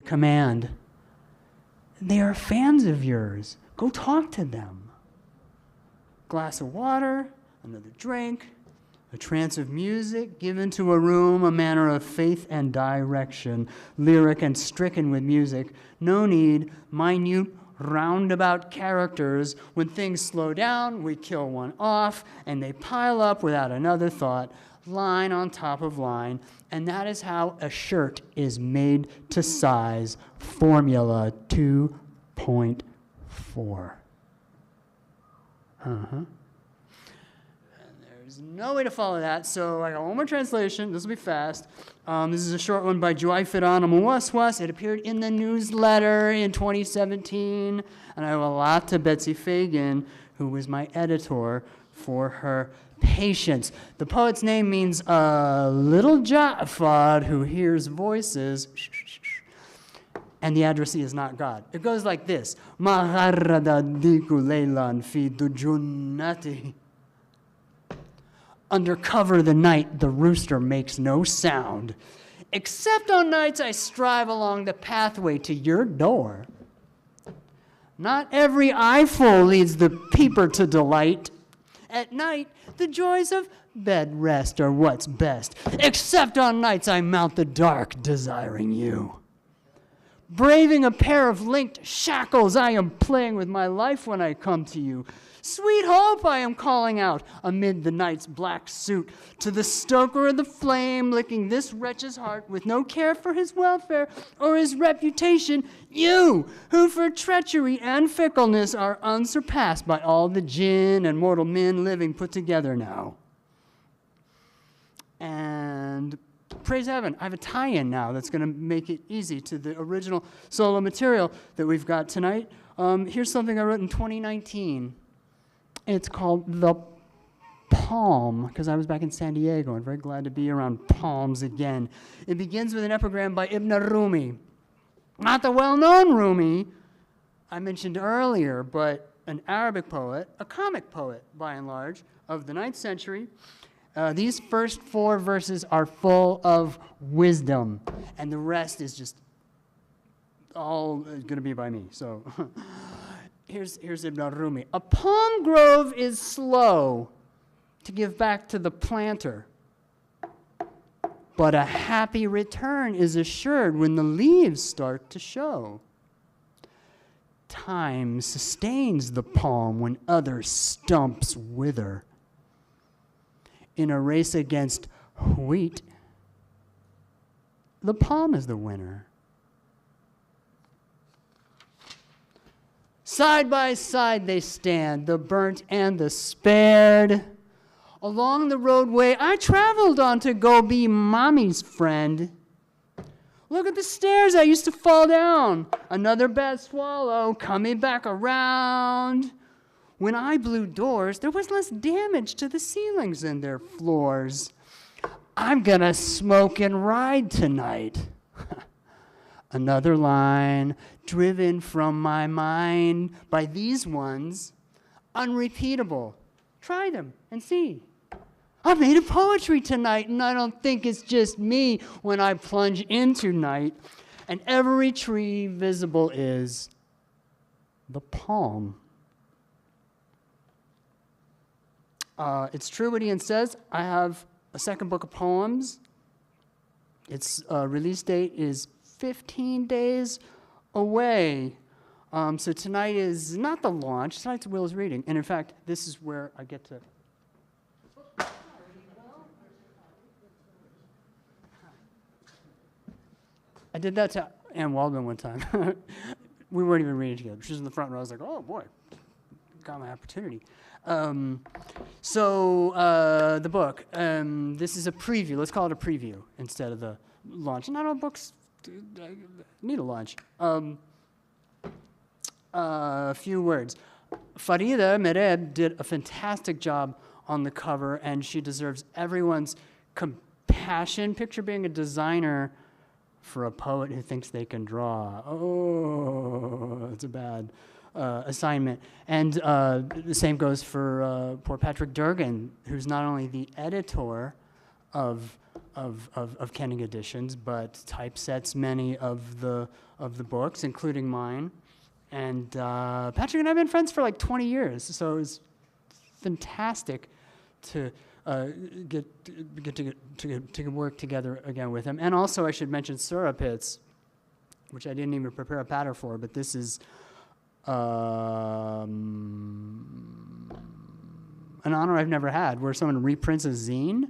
command. They are fans of yours. Go talk to them. Glass of water, another drink, a trance of music given to a room, a manner of faith and direction, lyric and stricken with music. No need, minute, roundabout characters. When things slow down, we kill one off, and they pile up without another thought, line on top of line, and that is how a shirt is made to size. Formula 2.4. There's no way to follow that, so I got one more translation. This will be fast. This is a short one by Joy Firana Muwaswas. It appeared in the newsletter in 2017, and I owe a lot to Betsy Fagan, who was my editor, for her patience. The poet's name means little Ja'far who hears voices, and the addressee is not God. It goes like this. Maharada diku leilan fi dujunnati. Under cover of the night, the rooster makes no sound, except on nights I strive along the pathway to your door. Not every eyeful leads the peeper to delight. At night, the joys of bed rest are what's best, except on nights I mount the dark, desiring you. Braving a pair of linked shackles, I am playing with my life when I come to you. Sweet hope, I am calling out amid the night's black suit to the stoker of the flame, licking this wretch's heart with no care for his welfare or his reputation. You, who for treachery and fickleness are unsurpassed by all the jinn and mortal men living put together now. And praise heaven, I have a tie-in now that's going to make it easy to the original solo material that we've got tonight. Here's something I wrote in 2019. It's called The Palm, because I was back in San Diego and very glad to be around palms again. It begins with an epigram by Ibn Rumi. Not the well-known Rumi I mentioned earlier, but an Arabic poet, a comic poet by and large, of the 9th century. These first 4 verses are full of wisdom, and the rest is just all going to be by me. So here's Ibn Rumi. A palm grove is slow to give back to the planter, but a happy return is assured when the leaves start to show. Time sustains the palm when other stumps wither. In a race against wheat, the palm is the winner. Side by side they stand, the burnt and the spared. Along the roadway I traveled on to go be mommy's friend. Look at the stairs I used to fall down. Another bad swallow coming back around. When I blew doors, there was less damage to the ceilings and their floors. I'm gonna smoke and ride tonight. Another line driven from my mind by these ones, unrepeatable. Try them and see. I made a poetry tonight, and I don't think it's just me when I plunge into night, and every tree visible is the palm. It's true what Ian says. I have a second book of poems. Its release date is 15 days away. So tonight is not the launch. Tonight's Will's reading. And in fact, this is where I get to... I did that to Ann Waldman one time. We weren't even reading together. She was in the front row. I was like, oh, boy, got my opportunity. The book. This is a preview. Let's call it a preview instead of the launch. Not all books need a launch. A few words. Farida Mereb did a fantastic job on the cover, and she deserves everyone's compassion. Picture being a designer for a poet who thinks they can draw. Oh, that's a bad assignment. And the same goes for poor Patrick Durgan, who's not only the editor of Kenning editions, but typesets many of the books, including mine. And Patrick and I have been friends for like 20 years, so it was fantastic to get to work together again with him. And also, I should mention Surapits, which I didn't even prepare a patter for, but this is an honor I've never had, where someone reprints a zine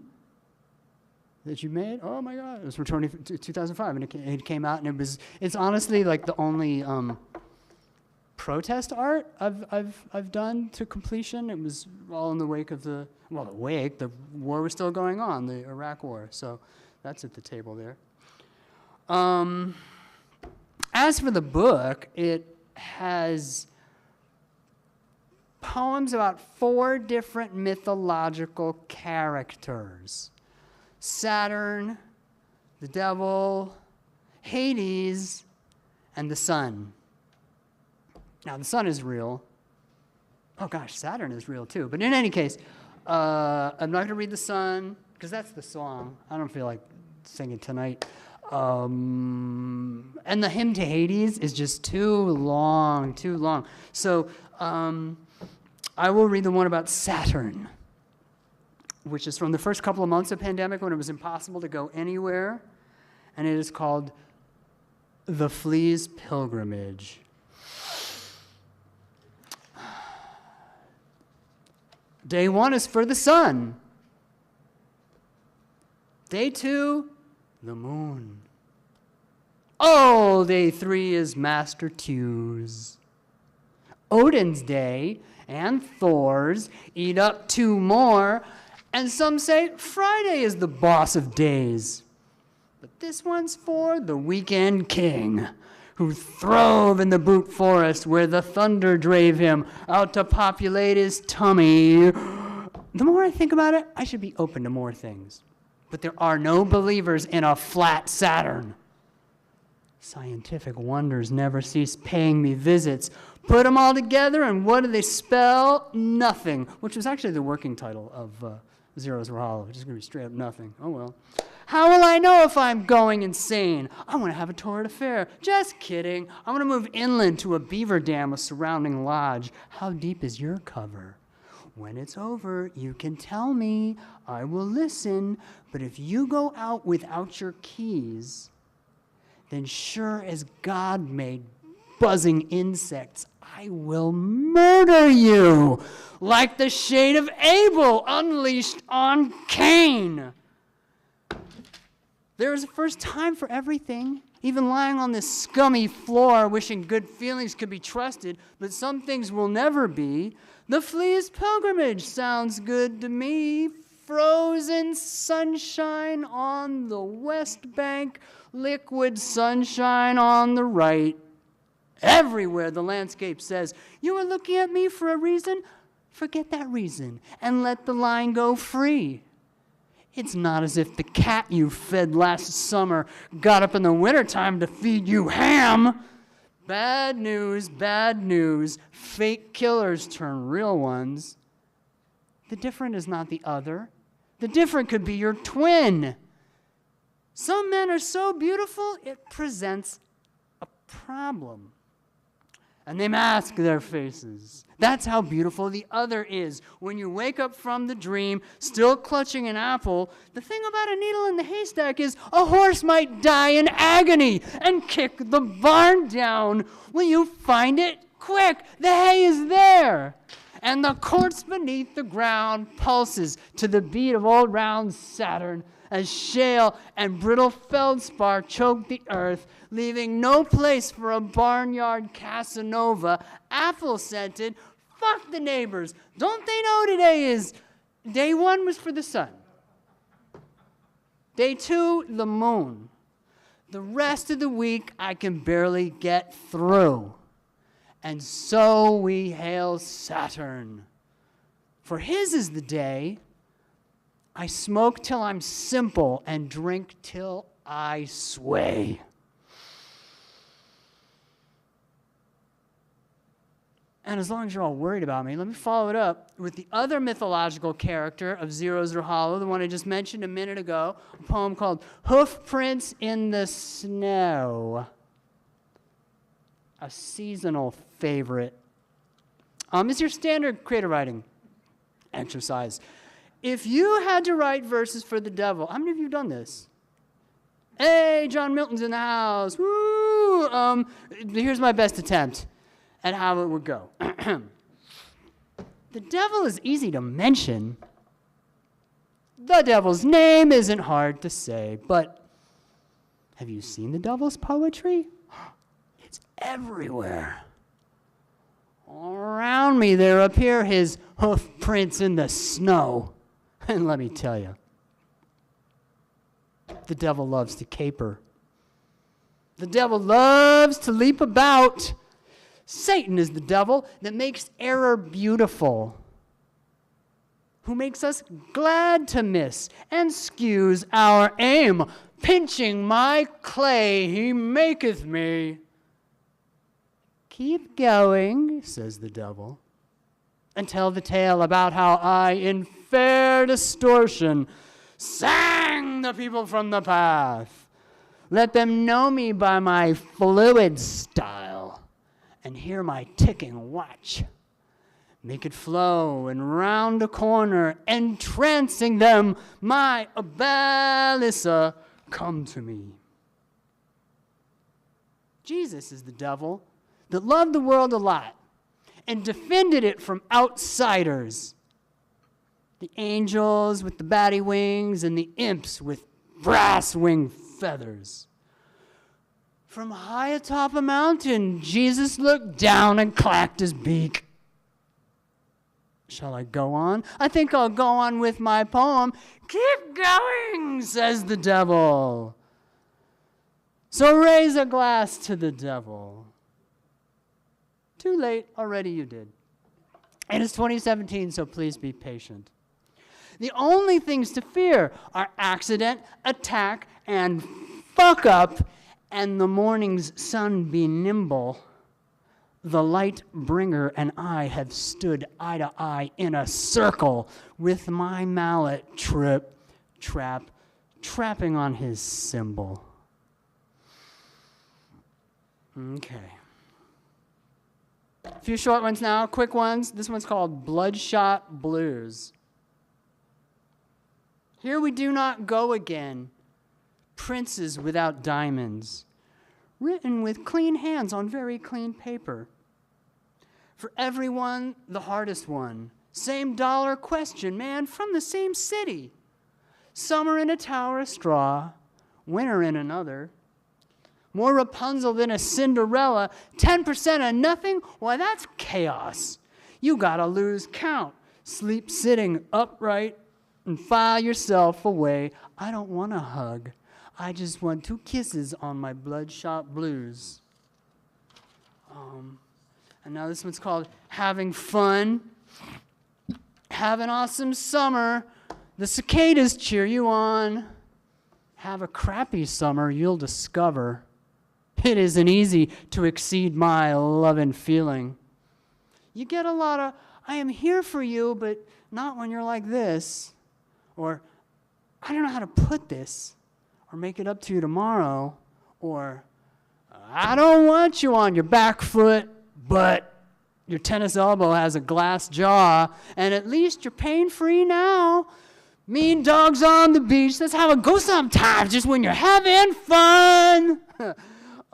that you made. Oh my God, it was from 2005, and it came out, and it's honestly like the only protest art I've done to completion. It was all in the wake of the war was still going on, the Iraq War. So that's at the table there. As for the book, it has poems about 4 different mythological characters: Saturn, the devil, Hades, and the sun. Now, the sun is real. Oh gosh, Saturn is real too. But in any case, I'm not going to read the sun, because that's the song. I don't feel like singing tonight. And the hymn to Hades is just too long. So I will read the one about Saturn, which is from the first couple of months of pandemic when it was impossible to go anywhere. And it is called The Flea's Pilgrimage. Day 1 is for the sun. Day 2, the moon. Oh, day 3 is Master Tew's. Odin's day and Thor's eat up 2 more, and some say Friday is the boss of days. But this one's for the weekend king, who throve in the boot forest where the thunder drave him out to populate his tummy. The more I think about it, I should be open to more things. But there are no believers in a flat Saturn. Scientific wonders never cease paying me visits. Put them all together, and what do they spell? Nothing, which was actually the working title of Zeros Were Hollow. Just going to be straight up nothing. Oh, well. How will I know if I'm going insane? I want to have a torrid affair. Just kidding. I want to move inland to a beaver dam with surrounding lodge. How deep is your cover? When it's over, you can tell me. I will listen. But if you go out without your keys, then sure as God made buzzing insects, I will murder you like the shade of Abel unleashed on Cain. There is a first time for everything. Even lying on this scummy floor, wishing good feelings could be trusted, but some things will never be. The Flea's Pilgrimage sounds good to me. Frozen sunshine on the west bank, liquid sunshine on the right. Everywhere the landscape says, you are looking at me for a reason. Forget that reason and let the line go free. It's not as if the cat you fed last summer got up in the wintertime to feed you ham. Bad news, bad news. Fake killers turn real ones. The different is not the other. The different could be your twin. Some men are so beautiful, it presents a problem. And they mask their faces. That's how beautiful the other is. When you wake up from the dream, still clutching an apple, the thing about a needle in the haystack is a horse might die in agony and kick the barn down. Will you find it? Quick, the hay is there. And the corpse beneath the ground pulses to the beat of old round Saturn as shale and brittle feldspar choke the earth, leaving no place for a barnyard Casanova, apple-scented. Fuck the neighbors. Don't they know today is... Day 1 was for the sun. Day 2, the moon. The rest of the week, I can barely get through. And so we hail Saturn. For his is the day... I smoke till I'm simple and drink till I sway. And as long as you're all worried about me, let me follow it up with the other mythological character of Zeros Are Hollow, the one I just mentioned a minute ago, a poem called Hoof Prints in the Snow. A seasonal favorite. It's your standard creative writing exercise. If you had to write verses for the devil, how many of you have done this? Hey, John Milton's in the house. Woo! Here's my best attempt at how it would go. The devil is easy to mention. The devil's name isn't hard to say, but have you seen the devil's poetry? It's everywhere. All around me there appear his hoof prints in the snow. And let me tell you, the devil loves to caper. The devil loves to leap about. Satan is the devil that makes error beautiful, who makes us glad to miss and skews our aim. Pinching my clay, he maketh me. Keep going, says the devil, and tell the tale about how I, in fair distortion, sang the people from the path. Let them know me by my fluid style and hear my ticking watch. Make it flow and round a corner, entrancing them, my Abalissa, come to me. Jesus is the devil that loved the world a lot and defended it from outsiders. The angels with the batty wings and the imps with brass wing feathers. From high atop a mountain, Jesus looked down and clacked his beak. Shall I go on? I think I'll go on with my poem. Keep going, says the devil. So raise a glass to the devil. Too late, already you did. And it's 2017, so please be patient. The only things to fear are accident, attack, and fuck up, and the morning's sun be nimble. The light bringer and I have stood eye to eye in a circle with my mallet trapping on his cymbal. Okay. A few short ones now, quick ones. This one's called Bloodshot Blues. Here we do not go again, princes without diamonds, written with clean hands on very clean paper. For everyone, the hardest one. Same dollar question, man, from the same city. Summer in a tower of straw, winter in another. More Rapunzel than a Cinderella, 10% of nothing? Why, that's chaos. You gotta lose count. Sleep sitting upright and file yourself away. I don't want a hug. I just want 2 kisses on my bloodshot blues. And now this one's called Having Fun. Have an awesome summer. The cicadas cheer you on. Have a crappy summer, you'll discover. It isn't easy to exceed my love and feeling. You get a lot of, I am here for you, but not when you're like this. Or, I don't know how to put this. Or make it up to you tomorrow. Or, I don't want you on your back foot, but your tennis elbow has a glass jaw, and at least you're pain-free now. Mean dogs on the beach, that's how it goes sometimes, just when you're having fun.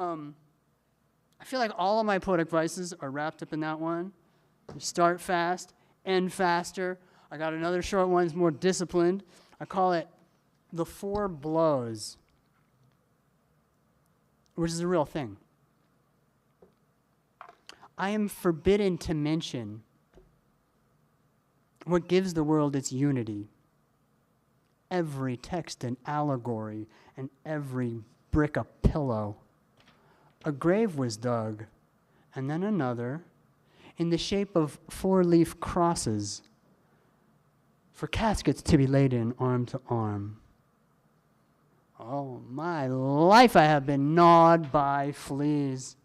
I feel like all of my poetic vices are wrapped up in that one. You start fast, end faster. I got another short one, it's more disciplined. I call it The 4 Blows, which is a real thing. I am forbidden to mention what gives the world its unity. Every text an allegory, and every brick a pillow. A grave was dug, and then another, in the shape of 4-leaf crosses, for caskets to be laid in arm to arm. Oh, my life I have been gnawed by fleas.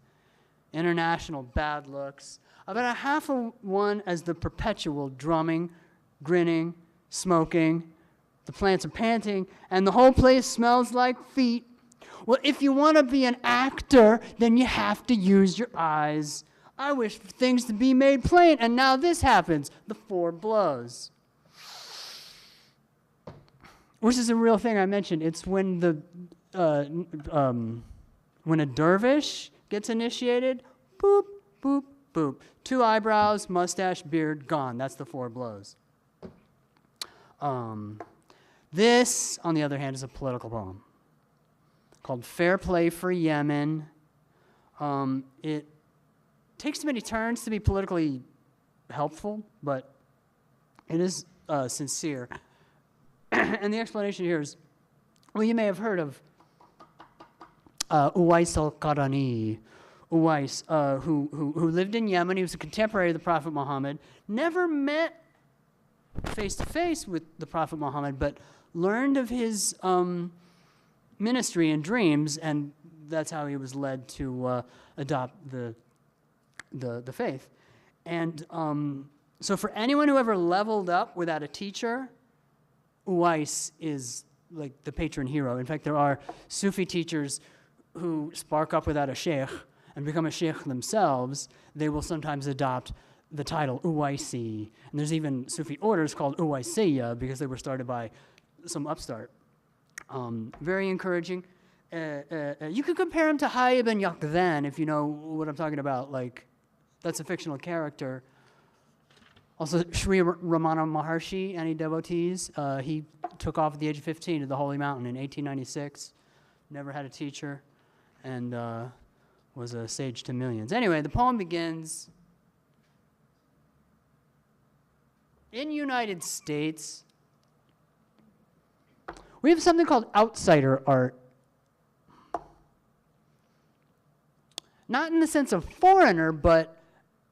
International bad looks. about a half of one as the perpetual drumming, grinning, smoking. The plants are panting, and the whole place smells like feet. Well, if you want to be an actor, then you have to use your eyes. I wish for things to be made plain, and now this happens. The four blows. Which is a real thing I mentioned. It's when when a dervish gets initiated, boop, boop, boop. 2 eyebrows, mustache, beard, gone. That's the 4 blows. This, on the other hand, is a political poem called Fair Play for Yemen. It takes too many turns to be politically helpful, but it is sincere. And the explanation here is, well, you may have heard of Uwais al-Qarani. Uwais, who lived in Yemen. He was a contemporary of the Prophet Muhammad. Never met face-to-face with the Prophet Muhammad, but learned of his ministry in dreams, and that's how he was led to adopt the faith. And so for anyone who ever leveled up without a teacher, Uwais is like the patron hero. In fact, there are Sufi teachers who spark up without a sheikh and become a sheikh themselves. They will sometimes adopt the title Uwaisi. And there's even Sufi orders called Uwaisiyya because they were started by some upstart. Very encouraging. You could compare him to Hayy ibn Yaqdhan if you know what I'm talking about. Like, that's a fictional character. Also, Sri Ramana Maharshi, any devotees? He took off at the age of 15 to the Holy Mountain in 1896. Never had a teacher, and was a sage to millions. Anyway, the poem begins, in United States, we have something called outsider art. Not in the sense of foreigner, but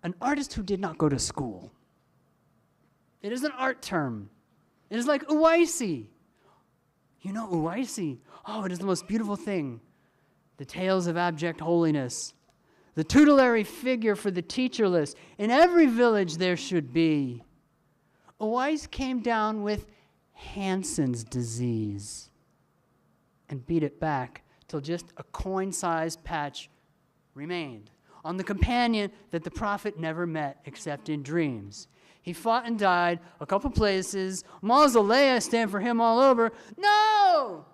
an artist who did not go to school. It is an art term. It is like Uwaisi. You know Uwaisi? Oh, it is the most beautiful thing. The tales of abject holiness. The tutelary figure for the teacherless. In every village there should be. Uwais came down with Hansen's disease and beat it back till just a coin-sized patch remained on the companion that the prophet never met except in dreams. He fought and died a couple places. Mausolea stand for him all over. No!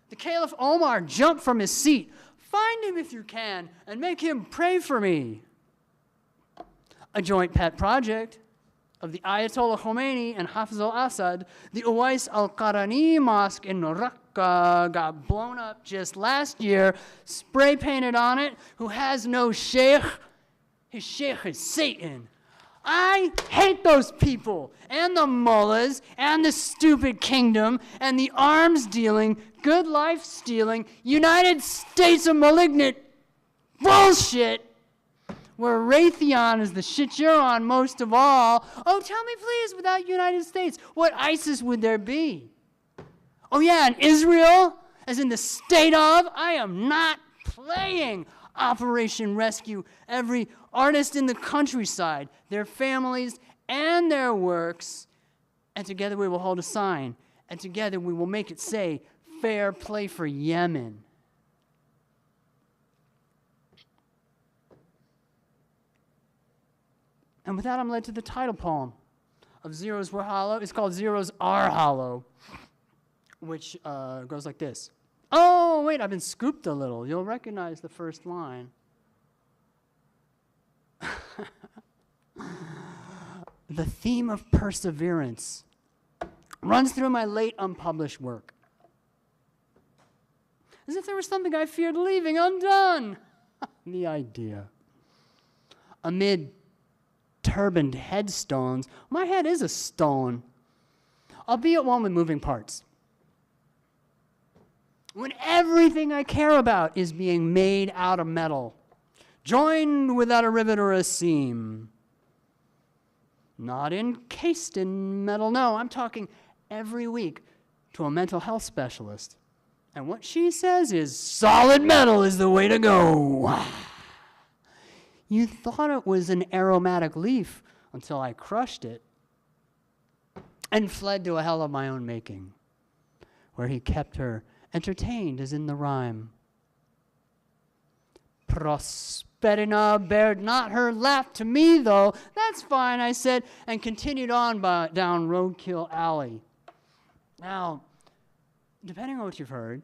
The Caliph Omar jumped from his seat. Find him if you can and make him pray for me. A joint pet project of the Ayatollah Khomeini and Hafiz al-Assad, the Uwais al-Qarani Mosque in Raqqa got blown up just last year, spray painted on it, who has no sheikh. His sheikh is Satan. I hate those people, and the mullahs, and the stupid kingdom, and the arms dealing, good life stealing, United States of malignant bullshit, where Raytheon is the shit you're on most of all. Oh, tell me please, without United States, what ISIS would there be? Oh yeah, and Israel, as in the state of, I am not playing Operation Rescue every artist in the countryside, their families, and their works, and together we will hold a sign, and together we will make it say, Fair Play for Yemen. And with that, I'm led to the title poem of Zeros Were Hollow. It's called Zeros Are Hollow, which goes like this. Oh, wait, I've been scooped a little. You'll recognize the first line. The theme of perseverance runs through my late unpublished work. As if there was something I feared leaving undone. The idea. Amid turbaned headstones, my head is a stone, albeit one with moving parts. When everything I care about is being made out of metal, joined without a rivet or a seam. Not encased in metal, no, I'm talking every week to a mental health specialist. And what she says is, solid metal is the way to go. You thought it was an aromatic leaf until I crushed it and fled to a hell of my own making, where he kept her entertained as in the rhyme. Prosperina bared not her laugh to me, though. That's fine, I said, and continued on down Roadkill Alley. Now, depending on what you've heard,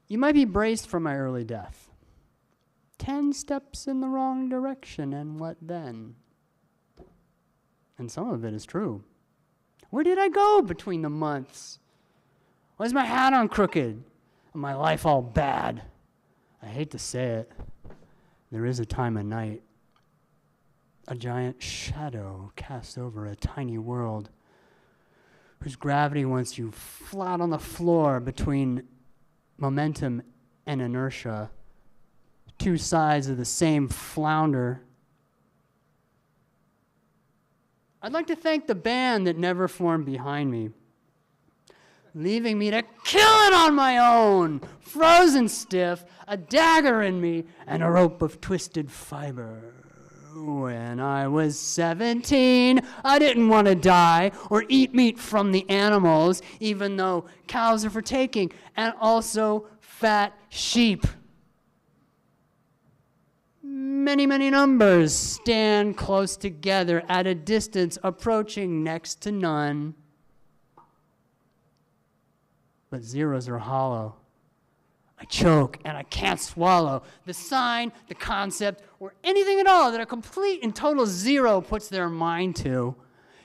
you might be braced for my early death. 10 steps in the wrong direction, and what then? And some of it is true. Where did I go between the months? Why is my hat on crooked and my life all bad? I hate to say it. There is a time of night. A giant shadow cast over a tiny world whose gravity wants you flat on the floor between momentum and inertia. Two sides of the same flounder. I'd like to thank the band that never formed behind me, leaving me to kill it on my own, frozen stiff, a dagger in me, and a rope of twisted fiber. When I was 17, I didn't want to die or eat meat from the animals, even though cows are for taking, and also fat sheep. Many, many numbers stand close together at a distance approaching next to none. But zeros are hollow. I choke and I can't swallow the sign, the concept, or anything at all that a complete and total zero puts their mind to.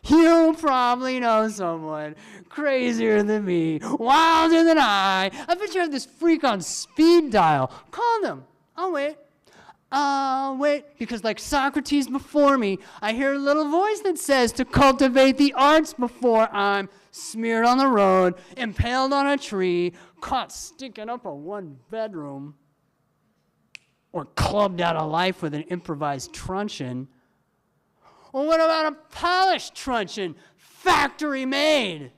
You probably know someone crazier than me, wilder than I bet you have this freak on speed dial. Call them. I'll wait, because like Socrates before me, I hear a little voice that says to cultivate the arts before I'm smeared on the road, impaled on a tree, caught stinking up a one-bedroom, or clubbed out of life with an improvised truncheon. Well, what about a polished truncheon, factory made?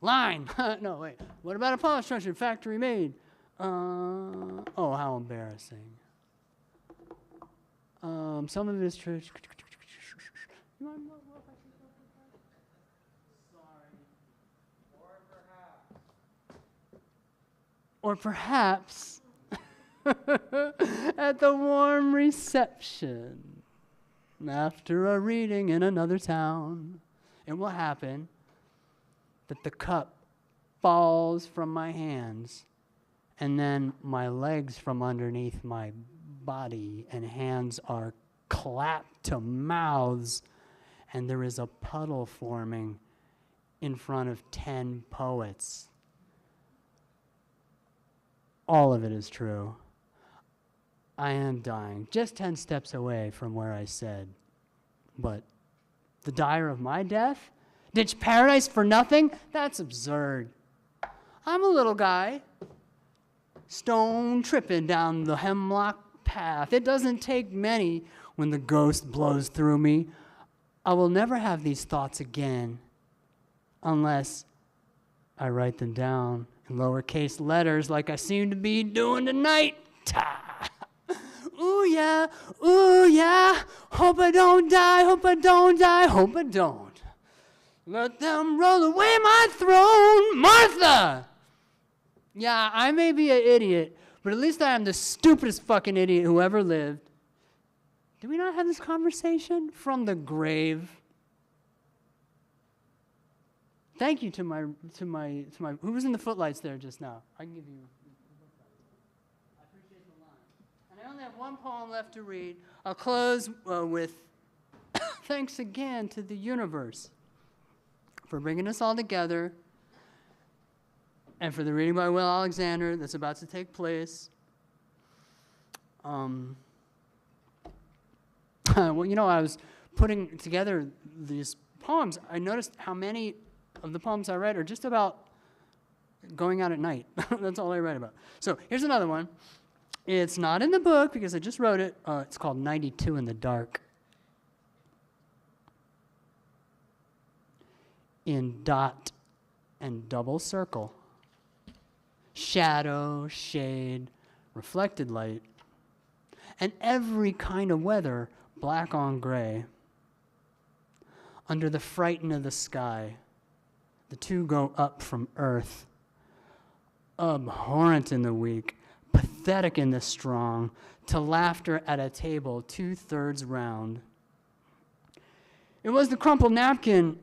Line. No, wait. What about a polished truncheon, factory made? Oh, how embarrassing. Some of it is true. Sorry. Or perhaps at the warm reception after a reading in another town, it will happen that the cup falls from my hands, and then my legs from underneath my body and hands are clapped to mouths, and there is a puddle forming in front of 10 poets. All of it is true. I am dying, just 10 steps away from where I said. But the dire of my death? Ditch paradise for nothing? That's absurd. I'm a little guy, stone tripping down the hemlock path. It doesn't take many when the ghost blows through me. I will never have these thoughts again unless I write them down in lowercase letters like I seem to be doing tonight. Ooh yeah, hope I don't die, hope I don't die, hope I don't. Let them roll away my throne, Martha! Yeah, I may be an idiot, but at least I am the stupidest fucking idiot who ever lived. Did we not have this conversation from the grave? Thank you to my who was in the footlights there just now? I can give you. I appreciate the line. And I only have one poem left to read. I'll close with thanks again to the universe for bringing us all together, and for the reading by Will Alexander that's about to take place. Well, I was putting together these poems. I noticed how many of the poems I read are just about going out at night. That's all I read about. So here's another one. It's not in the book because I just wrote it. It's called 92 in the Dark. In dot and double circle, shadow, shade, reflected light, and every kind of weather, black on gray. Under the frighten of the sky, the two go up from earth, abhorrent in the weak, pathetic in the strong, to laughter at a table 2/3 round. It was the crumpled napkin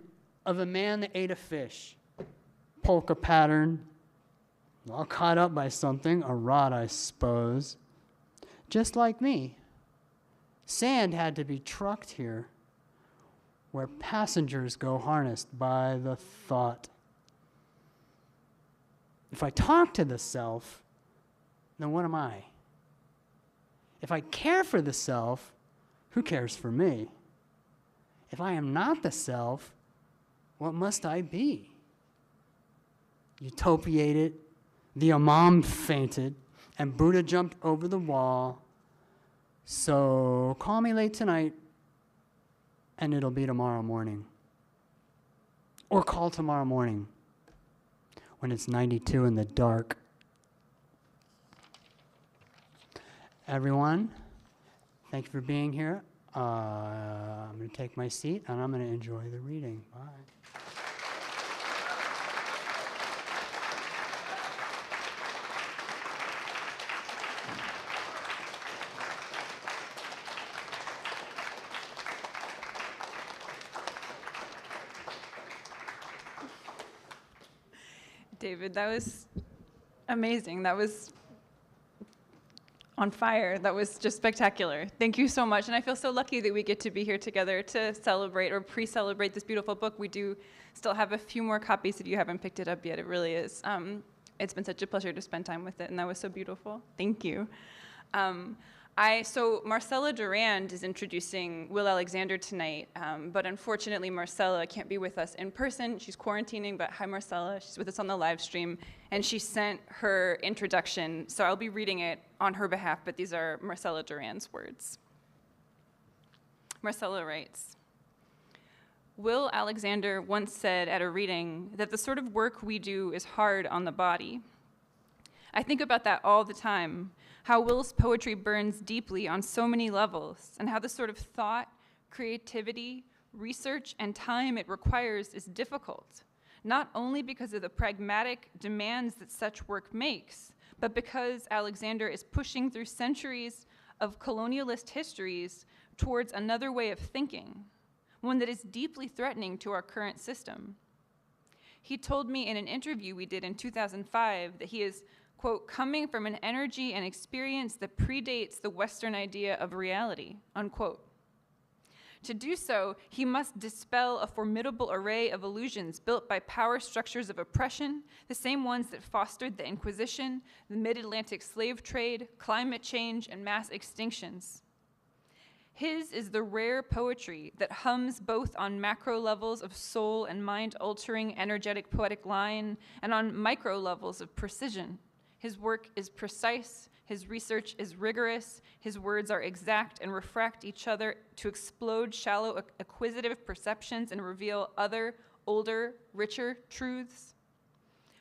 of a man that ate a fish, polka pattern, all caught up by something, a rod, I suppose. Just like me. Sand had to be trucked here, where passengers go harnessed by the thought. If I talk to the self, then what am I? If I care for the self, who cares for me? If I am not the self, what must I be? Utopiated, the Imam fainted, and Buddha jumped over the wall. So call me late tonight, and it'll be tomorrow morning. Or call tomorrow morning when it's 92 in the dark. Everyone, thank you for being here. I'm going to take my seat, and I'm going to enjoy the reading. Bye. David, that was amazing. That was on fire. That was just spectacular. Thank you so much. And I feel so lucky that we get to be here together to celebrate or pre-celebrate this beautiful book. We do still have a few more copies if you haven't picked it up yet. It really is. It's been such a pleasure to spend time with it, and that was so beautiful. Thank you. So Marcella Durand is introducing Will Alexander tonight, but unfortunately Marcella can't be with us in person. She's quarantining, but hi Marcella, she's with us on the live stream, and she sent her introduction, so I'll be reading it on her behalf, but these are Marcella Durand's words. Marcella writes, Will Alexander once said at a reading that the sort of work we do is hard on the body. I think about that all the time, how Will's poetry burns deeply on so many levels, and how the sort of thought, creativity, research, and time it requires is difficult, not only because of the pragmatic demands that such work makes, but because Alexander is pushing through centuries of colonialist histories towards another way of thinking, one that is deeply threatening to our current system. He told me in an interview we did in 2005 that he is, quote, coming from an energy and experience that predates the Western idea of reality, unquote. To do so, he must dispel a formidable array of illusions built by power structures of oppression, the same ones that fostered the Inquisition, the mid-Atlantic slave trade, climate change, and mass extinctions. His is the rare poetry that hums both on macro levels of soul and mind-altering energetic poetic line and on micro levels of precision. His work is precise, his research is rigorous, his words are exact and refract each other to explode shallow, acquisitive perceptions and reveal other, older, richer truths.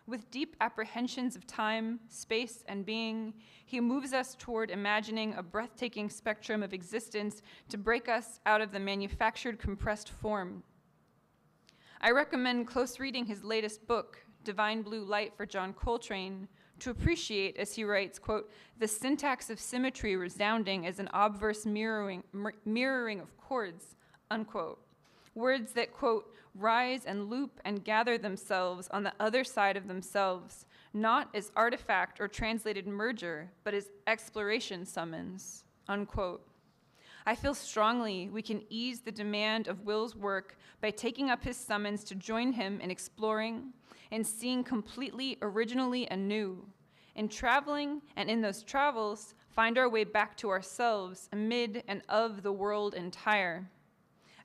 With deep apprehensions of time, space, and being, he moves us toward imagining a breathtaking spectrum of existence to break us out of the manufactured, compressed form. I recommend close reading his latest book, Divine Blue Light for John Coltrane, to appreciate, as he writes, quote, the syntax of symmetry resounding as an obverse mirroring of chords, unquote. Words that, quote, rise and loop and gather themselves on the other side of themselves, not as artifact or translated merger, but as exploration summons, unquote. I feel strongly we can ease the demand of Will's work by taking up his summons to join him in exploring and seeing completely, originally anew, in traveling and in those travels, find our way back to ourselves amid and of the world entire.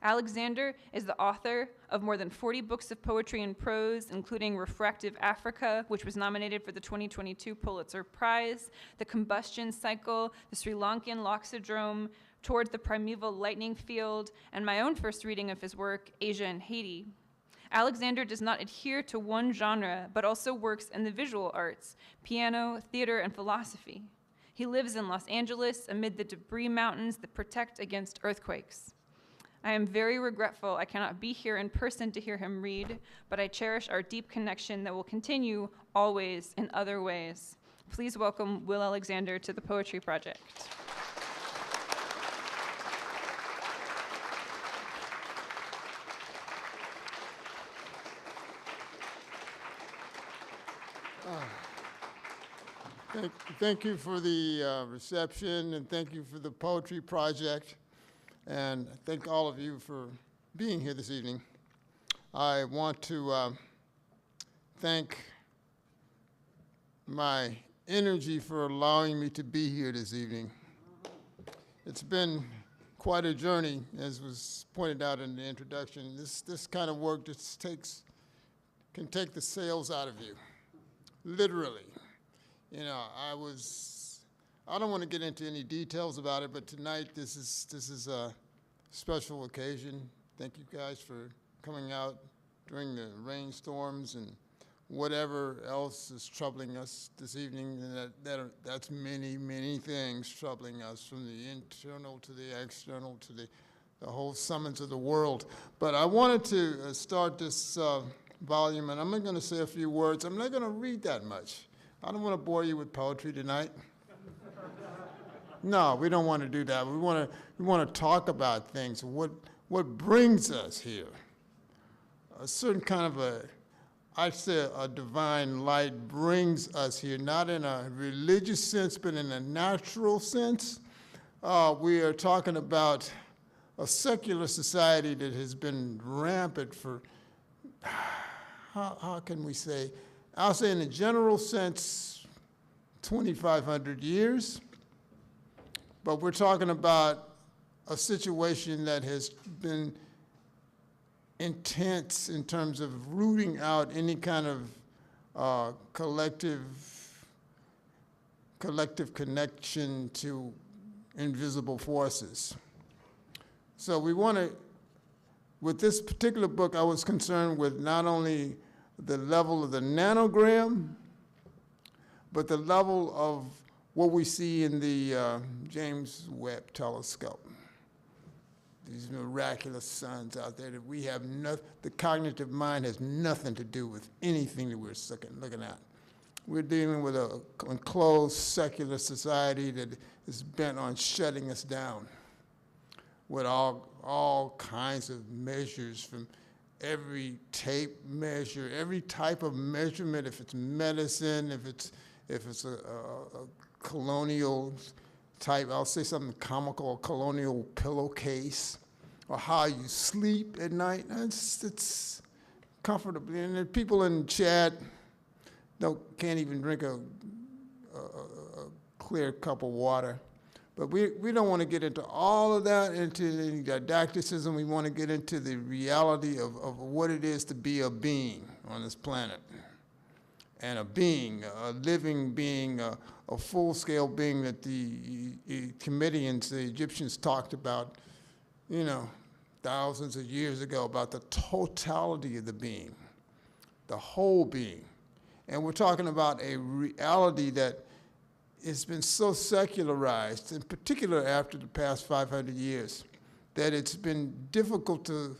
Alexander is the author of more than 40 books of poetry and prose, including Refractive Africa, which was nominated for the 2022 Pulitzer Prize, The Combustion Cycle, The Sri Lankan Loxodrome, Toward the Primeval Lightning Field, and my own first reading of his work, Asia and Haiti. Alexander does not adhere to one genre, but also works in the visual arts, piano, theater, and philosophy. He lives in Los Angeles amid the debris mountains that protect against earthquakes. I am very regretful I cannot be here in person to hear him read, but I cherish our deep connection that will continue always in other ways. Please welcome Will Alexander to the Poetry Project. Thank you for the reception, and thank you for the Poetry Project, and thank all of you for being here this evening. I want to thank my energy for allowing me to be here this evening. It's been quite a journey, as was pointed out in the introduction. This kind of work just can take the sails out of you, literally. You know, I don't want to get into any details about it, but tonight this is a special occasion. Thank you guys for coming out during the rainstorms and whatever else is troubling us this evening. And that's many, many things troubling us, from the internal to the external to the whole summons of the world. But I wanted to start this volume, and I'm going to say a few words. I'm not going to read that much. I don't want to bore you with poetry tonight. No, we don't want to do that. We want to talk about things. What brings us here? A certain kind of I'd say a divine light brings us here, not in a religious sense, but in a natural sense. We are talking about a secular society that has been rampant for, how can we say, I'll say in a general sense, 2,500 years. But we're talking about a situation that has been intense in terms of rooting out any kind of collective connection to invisible forces. So we want to, with this particular book, I was concerned with not only the level of the nanogram, but the level of what we see in the James Webb Telescope. These miraculous suns out there that we have the cognitive mind has nothing to do with anything that we're looking at. We're dealing with an enclosed secular society that is bent on shutting us down with all kinds of measures, from every tape measure, every type of measurement, if it's medicine, if it's a colonial type, I'll say something comical, a colonial pillowcase, or how you sleep at night. It's comfortably. And then people in chat can't even drink a clear cup of water. But we don't want to get into all of that, into any didacticism. We want to get into the reality of what it is to be a being on this planet. And a being, a living being, a full-scale being that the Comedians, the Egyptians, talked about, thousands of years ago, about the totality of the being, the whole being. And we're talking about a reality that has been so secularized, in particular after the past 500 years, that it's been difficult to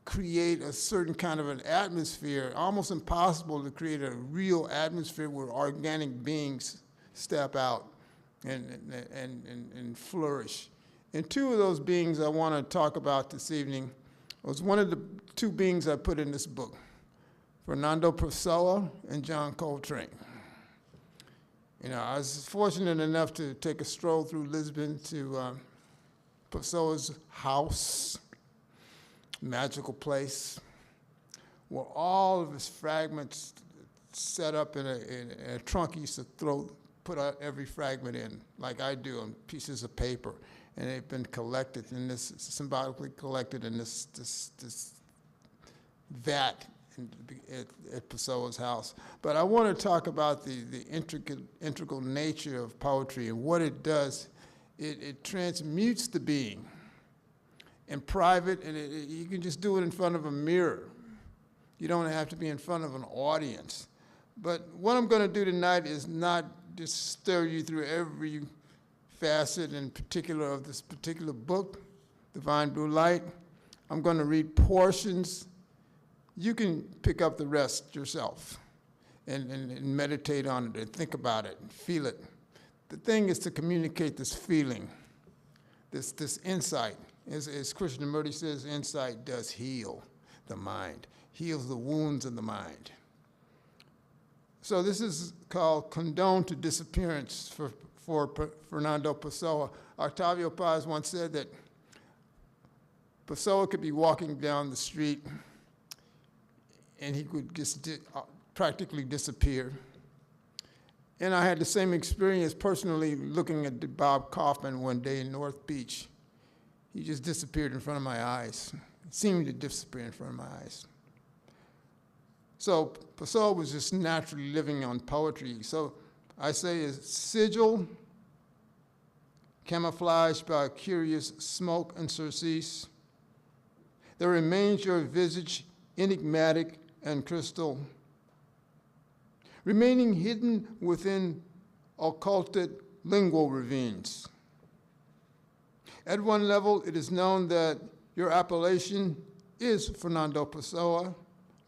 create a certain kind of an atmosphere, almost impossible to create a real atmosphere where organic beings step out and flourish. And two of those beings I want to talk about this evening was one of the two beings I put in this book, Fernando Pessoa and John Coltrane. I was fortunate enough to take a stroll through Lisbon to Pessoa's house, magical place, where all of his fragments set up in a trunk he used to put out every fragment in, like I do, on pieces of paper. And they've been collected in this, symbolically collected in this vat at Pessoa's house. But I want to talk about the integral nature of poetry and what it does. It transmutes the being in private, and you can just do it in front of a mirror. You don't have to be in front of an audience. But what I'm going to do tonight is not just steer you through every facet and particular of this particular book, Divine Blue Light. I'm going to read portions. You can pick up the rest yourself and meditate on it and think about it and feel it. The thing is to communicate this feeling, this insight. As Krishnamurti says, insight does heal the mind, heals the wounds of the mind. So this is called Condone to Disappearance for Fernando Pessoa. Octavio Paz once said that Pessoa could be walking down the street and he could just practically disappear. And I had the same experience personally looking at Bob Kaufman one day in North Beach. He just disappeared in front of my eyes. It seemed to disappear in front of my eyes. So Pessoa was just naturally living on poetry. So I say a sigil camouflaged by a curious smoke and surcease. There remains your visage enigmatic and crystal, remaining hidden within occulted lingual ravines. At one level, it is known that your appellation is Fernando Pessoa,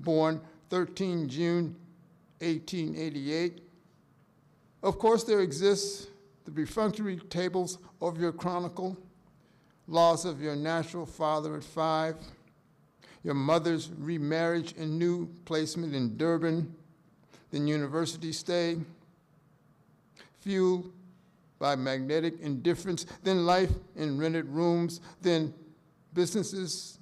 born 13 June 1888. Of course, there exists the perfunctory tables of your chronicle, loss of your natural father at 5, your mother's remarriage and new placement in Durban, then university stay, fueled by magnetic indifference, then life in rented rooms, then business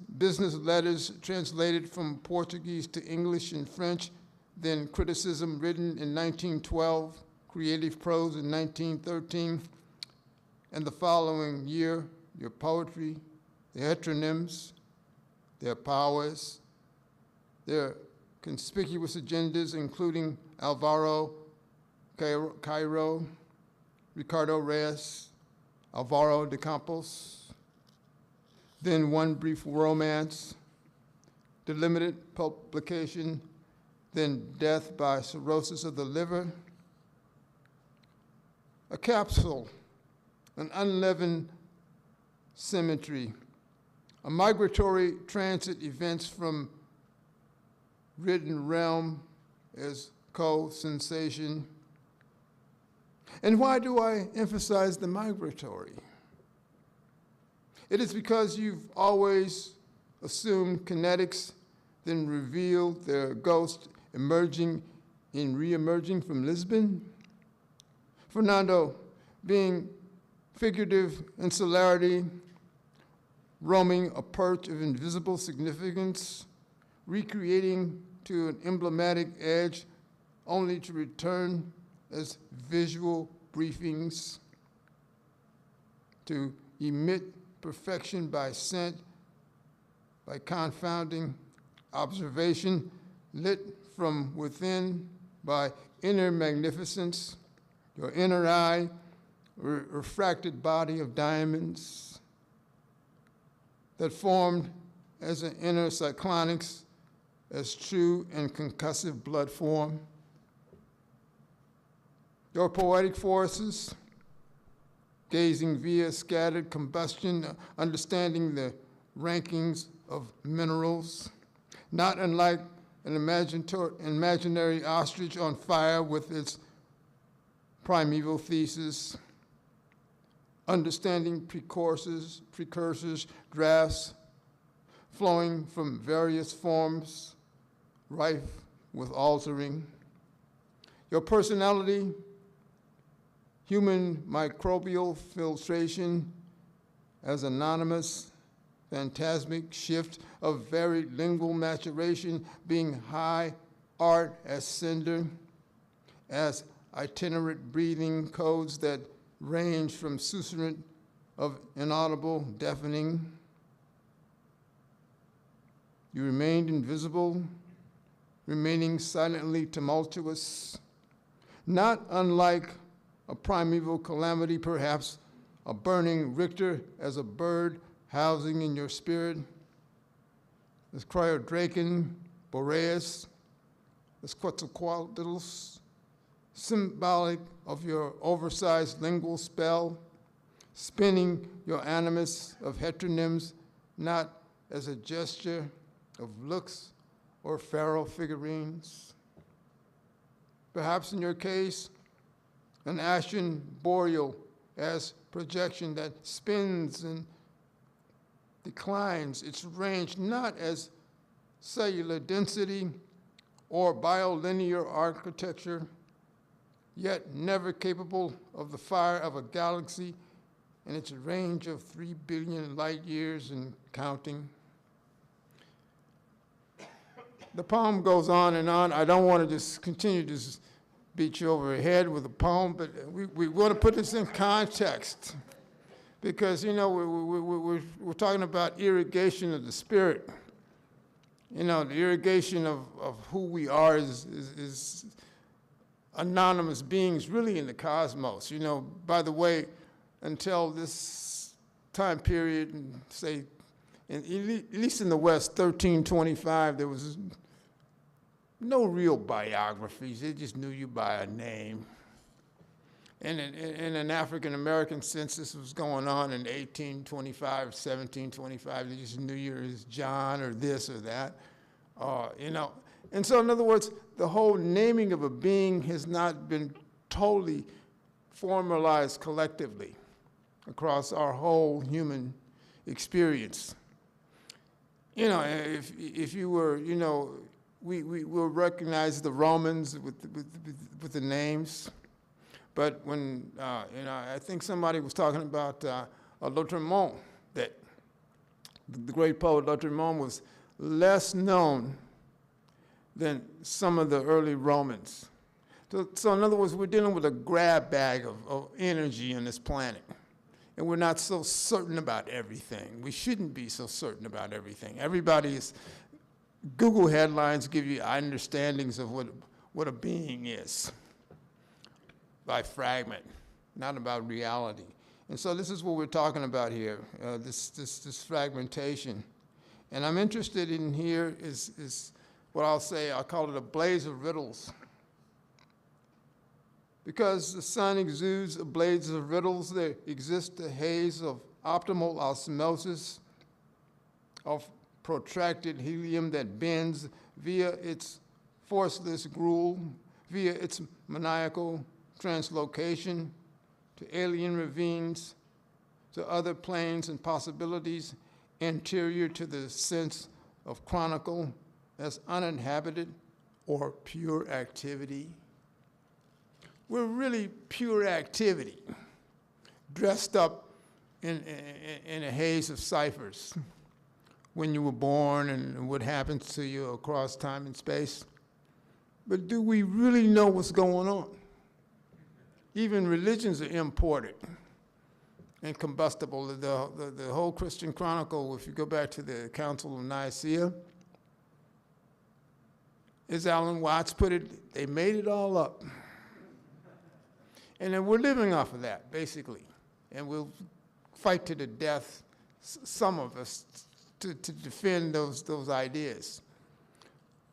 letters translated from Portuguese to English and French, then criticism written in 1912, creative prose in 1913, and the following year, your poetry, the heteronyms, their powers, their conspicuous agendas, including Alvaro Cairo, Ricardo Reyes, Alvaro de Campos, then one brief romance, the limited publication, then death by cirrhosis of the liver, a capsule, an unleavened symmetry, a migratory transit events from written realm as co-sensation. And why do I emphasize the migratory? It is because you've always assumed kinetics, then revealed their ghost emerging and re-emerging from Lisbon. Fernando, being figurative insularity, roaming a perch of invisible significance, recreating to an emblematic edge, only to return as visual briefings, to emit perfection by scent, by confounding observation, lit from within by inner magnificence, your inner eye, refracted body of diamonds that formed as an inner cyclonics, as true and concussive blood form. Your poetic forces, gazing via scattered combustion, understanding the rankings of minerals, not unlike an imaginary ostrich on fire with its primeval thesis, understanding precursors, drafts, flowing from various forms, rife with altering. Your personality, human microbial filtration as anonymous, phantasmic shift of varied lingual maturation, being high art as cinder, as itinerant breathing codes that range from susurrant of inaudible deafening. You remained invisible, remaining silently tumultuous, not unlike a primeval calamity, perhaps a burning Richter as a bird housing in your spirit, as Cryodraken, Boreas, as Quetzalcoatlus, symbolic of your oversized lingual spell, spinning your animus of heteronyms not as a gesture of looks or pharaoh figurines. Perhaps in your case, an ashen boreal as projection that spins and declines its range not as cellular density or bilinear architecture, yet never capable of the fire of a galaxy in its range of 3 billion light years and counting. The poem goes on and on. I don't want to just continue to just beat you over the head with a poem, but we want to put this in context because, you know, we're talking about irrigation of the spirit. You know, the irrigation of who we are is anonymous beings really in the cosmos. You know, by the way, until this time period, and say, at least in the West, 1325, there was no real biographies. They just knew you by a name. And in an African-American census was going on in 1825, 1725. They just knew you as John or this or that, you know. And so, in other words, the whole naming of a being has not been totally formalized collectively across our whole human experience. You know, if you were, you know, we will recognize the Romans with the names, but when, you know, I think somebody was talking about Lautréamont, that the great poet Lautréamont was less known than some of the early Romans. So in other words, we're dealing with a grab bag of energy on this planet. And we're not so certain about everything. We shouldn't be so certain about everything. Everybody's Google headlines give you understandings of what a being is by fragment, not about reality. And so this is what we're talking about here, this fragmentation. And I'm interested in here is what I'll call it a blaze of riddles. Because the sun exudes a blaze of riddles, there exists a haze of optimal osmosis, of protracted helium that bends via its forceless gruel, via its maniacal translocation to alien ravines, to other planes and possibilities anterior to the sense of chronicle as uninhabited or pure activity. We're really pure activity, dressed up in a haze of ciphers. When you were born and what happens to you across time and space. But do we really know what's going on? Even religions are imported and combustible. The whole Christian chronicle, if you go back to the Council of Nicaea, as Alan Watts put it, they made it all up. And then we're living off of that, basically. And we'll fight to the death, some of us, to defend those ideas.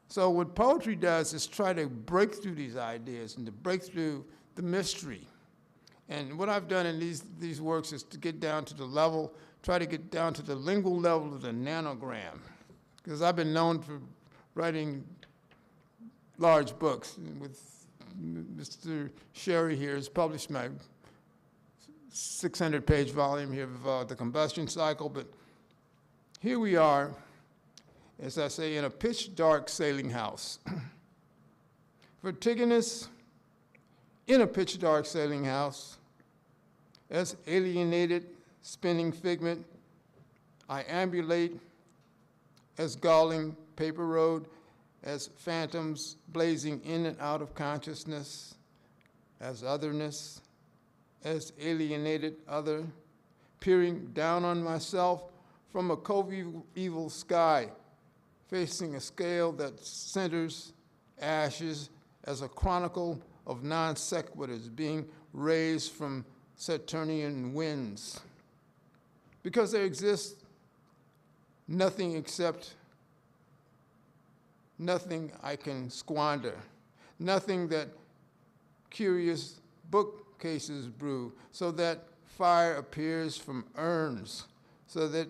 So what poetry does is try to break through these ideas and to break through the mystery. And what I've done in these works is to get down to the level, try to get down to the lingual level of the nanogram. Because I've been known for writing large books. With Mr. Sherry here has published my 600-page volume here of The Combustion Cycle, but here we are, as I say, in a pitch-dark sailing house. Vertiginous, in a pitch-dark sailing house, as alienated, spinning figment, I ambulate as galling paper road, as phantoms blazing in and out of consciousness, as otherness, as alienated other, peering down on myself from a coeval sky, facing a scale that centers ashes as a chronicle of non sequiturs being raised from Saturnian winds. Because there exists nothing except nothing I can squander, nothing that curious bookcases brew, so that fire appears from urns, so that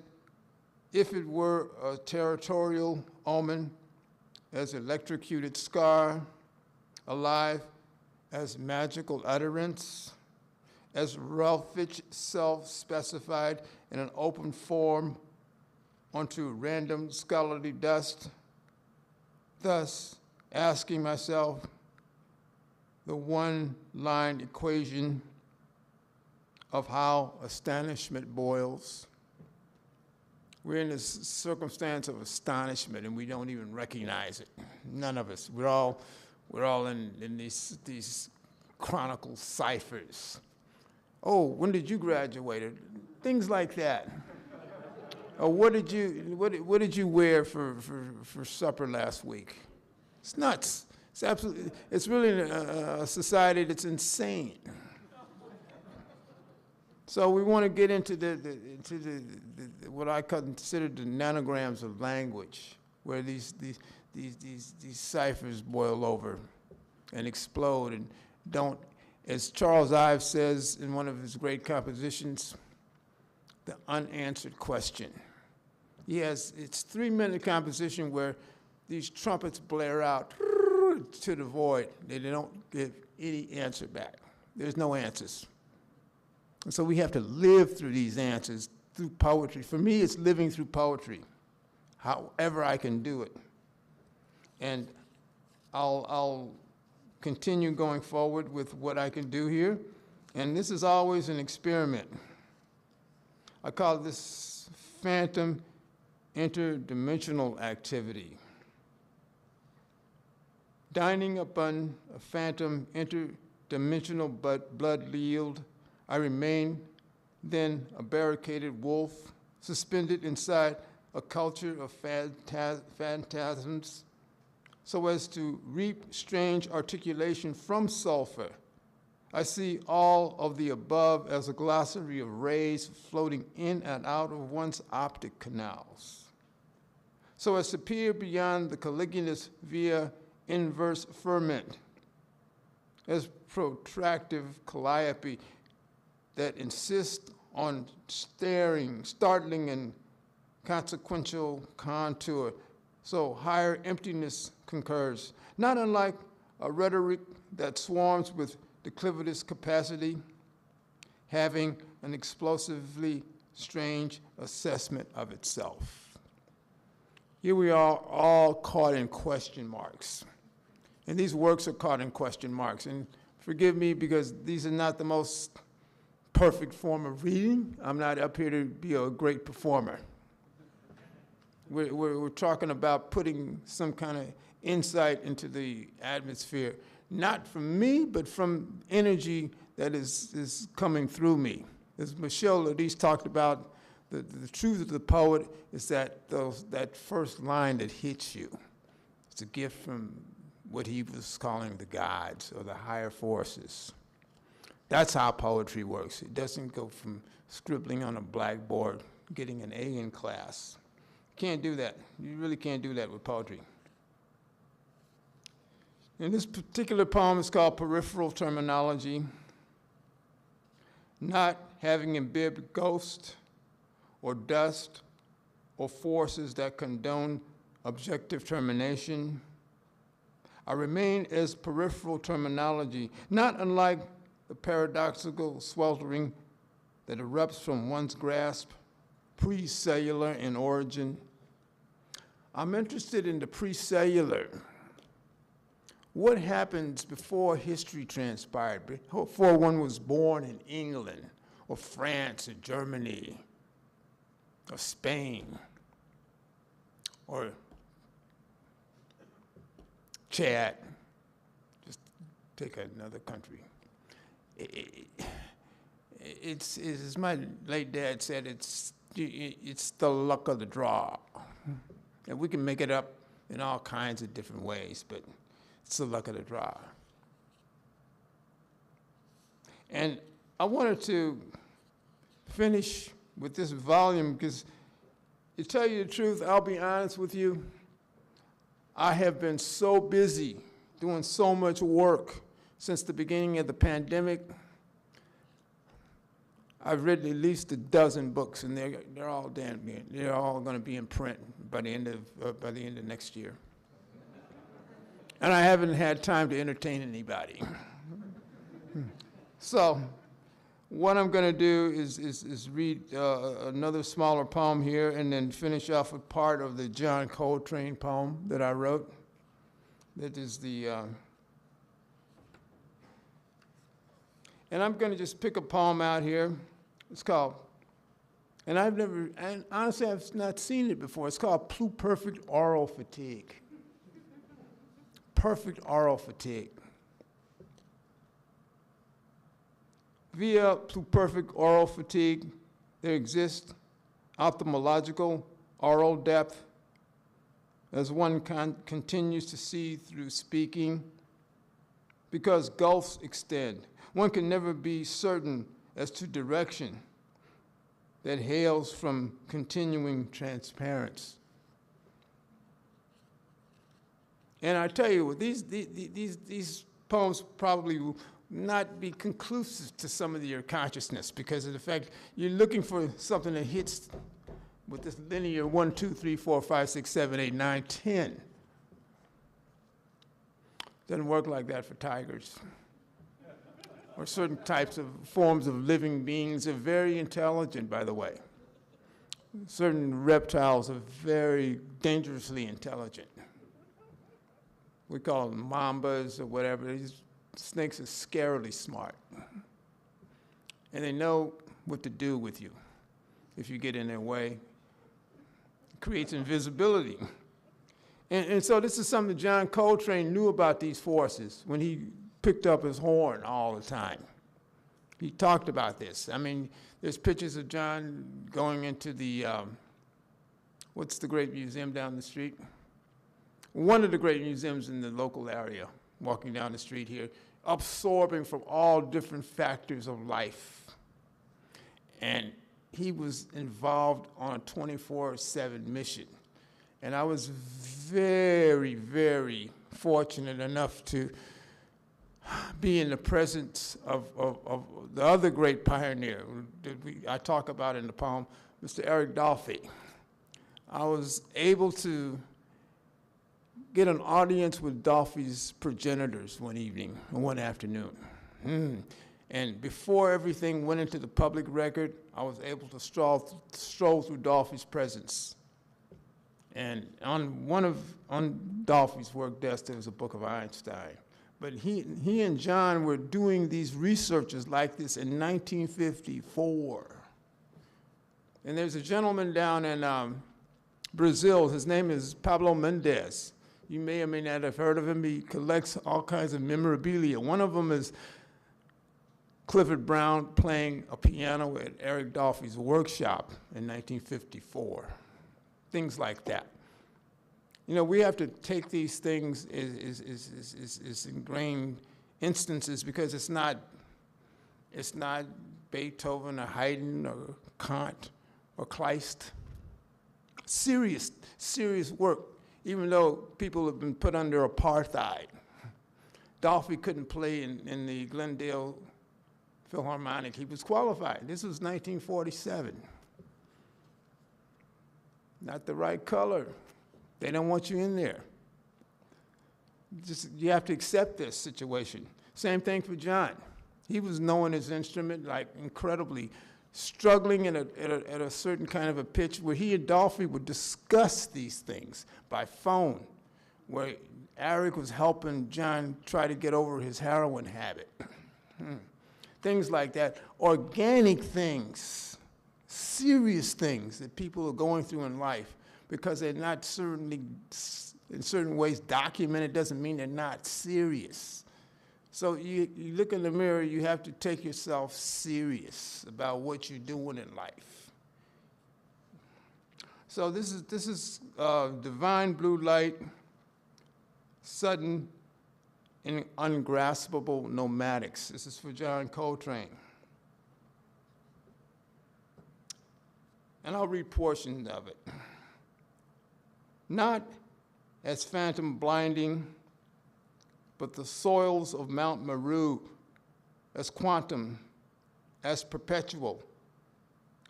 if it were a territorial omen, as electrocuted scar, alive as magical utterance, as Ralphich self-specified in an open form onto random scholarly dust, thus asking myself the one-line equation of how astonishment boils. We're in this circumstance of astonishment, and we don't even recognize it. None of us. We're all in these chronicle ciphers. Oh, when did you graduate? Things like that. Or what did you wear for supper last week? It's nuts. It's absolutely. It's really a society that's insane. So we want to get into what I consider the nanograms of language, where these ciphers boil over and explode and don't, as Charles Ives says in one of his great compositions, the unanswered question. Yes, it's 3-minute composition where these trumpets blare out to the void. They don't give any answer back. There's no answers. And so we have to live through these answers through poetry. For me, it's living through poetry, however I can do it. And I'll continue going forward with what I can do here. And this is always an experiment. I call this phantom interdimensional activity. Dining upon a phantom interdimensional blood yield, I remain then a barricaded wolf, suspended inside a culture of phantasms, so as to reap strange articulation from sulfur. I see all of the above as a glossary of rays floating in and out of one's optic canals, so as to peer beyond the Caligulus via inverse ferment, as protractive calliope that insist on startling and consequential contour. So higher emptiness concurs, not unlike a rhetoric that swarms with declivitous capacity, having an explosively strange assessment of itself. Here we are all caught in question marks. And these works are caught in question marks. And forgive me because these are not the most perfect form of reading. I'm not up here to be a great performer. We're talking about putting some kind of insight into the atmosphere, not from me, but from energy that is coming through me. As Michel Ladis talked about, the truth of the poet is that that first line that hits you. It's a gift from what he was calling the gods or the higher forces. That's how poetry works. It doesn't go from scribbling on a blackboard, getting an A in class. You can't do that. You really can't do that with poetry. And this particular poem is called Peripheral Terminology. Not having imbibed ghost or dust or forces that condone objective termination, I remain as peripheral terminology, not unlike the paradoxical sweltering that erupts from one's grasp, pre-cellular in origin. I'm interested in the pre-cellular. What happens before history transpired, before one was born in England, or France, or Germany, or Spain, or Chad? Just take another country. It's as my late dad said, it's the luck of the draw. And we can make it up in all kinds of different ways, but it's the luck of the draw. And I wanted to finish with this volume because, to tell you the truth, I'll be honest with you, I have been so busy doing so much work since the beginning of the pandemic, I've written at least a dozen books, and they're all they're all going to be in print by the end of next year. And I haven't had time to entertain anybody. So, what I'm going to do is read another smaller poem here, and then finish off with part of the John Coltrane poem that I wrote. That is the. And I'm going to just pick a poem out here. It's called, and honestly, I've not seen it before. It's called Pluperfect Oral Fatigue. Perfect oral fatigue. Via pluperfect oral fatigue, there exists ophthalmological oral depth as one continues to see through speaking, because gulfs extend. One can never be certain as to direction that hails from continuing transparency. And I tell you, these poems probably will not be conclusive to some of your consciousness, because of the fact you're looking for something that hits with this linear 1, 2, 3, 4, 5, 6, 7, 8, 9, 10. Doesn't work like that for tigers. Or certain types of forms of living beings are very intelligent, by the way. Certain reptiles are very dangerously intelligent. We call them mambas or whatever. These snakes are scarily smart. And they know what to do with you if you get in their way. It creates invisibility. And so this is something John Coltrane knew about these forces when he picked up his horn all the time. He talked about this. I mean, there's pictures of John going into the, what's the great museum down the street? One of the great museums in the local area, walking down the street here, absorbing from all different factors of life. And he was involved on a 24/7 mission. And I was very, very fortunate enough to be in the presence of the other great pioneer that I talk about in the poem, Mr. Eric Dolphy. I was able to get an audience with Dolphy's progenitors one afternoon. And before everything went into the public record, I was able to stroll through Dolphy's presence. And on Dolphy's work desk, there was a book of Einstein. But he and John were doing these researches like this in 1954. And there's a gentleman down in Brazil. His name is Pablo Mendes. You may or may not have heard of him. He collects all kinds of memorabilia. One of them is Clifford Brown playing a piano at Eric Dolphy's workshop in 1954. Things like that. You know, we have to take these things as ingrained instances, because it's not Beethoven or Haydn or Kant or Kleist. Serious work, even though people have been put under apartheid. Dolphy couldn't play in the Glendale Philharmonic. He was qualified. This was 1947. Not the right color. They don't want you in there. You have to accept this situation. Same thing for John. He was knowing his instrument, like incredibly, struggling at a certain kind of a pitch where he and Dolphy would discuss these things by phone, where Eric was helping John try to get over his heroin habit. Things like that. Organic things, serious things that people are going through in life, because they're not certainly, in certain ways, documented doesn't mean they're not serious. So you look in the mirror, you have to take yourself serious about what you're doing in life. So this is divine blue light, sudden and ungraspable nomadics. This is for John Coltrane. And I'll read portions of it. Not as phantom blinding, but the soils of Mount Meru, as quantum, as perpetual,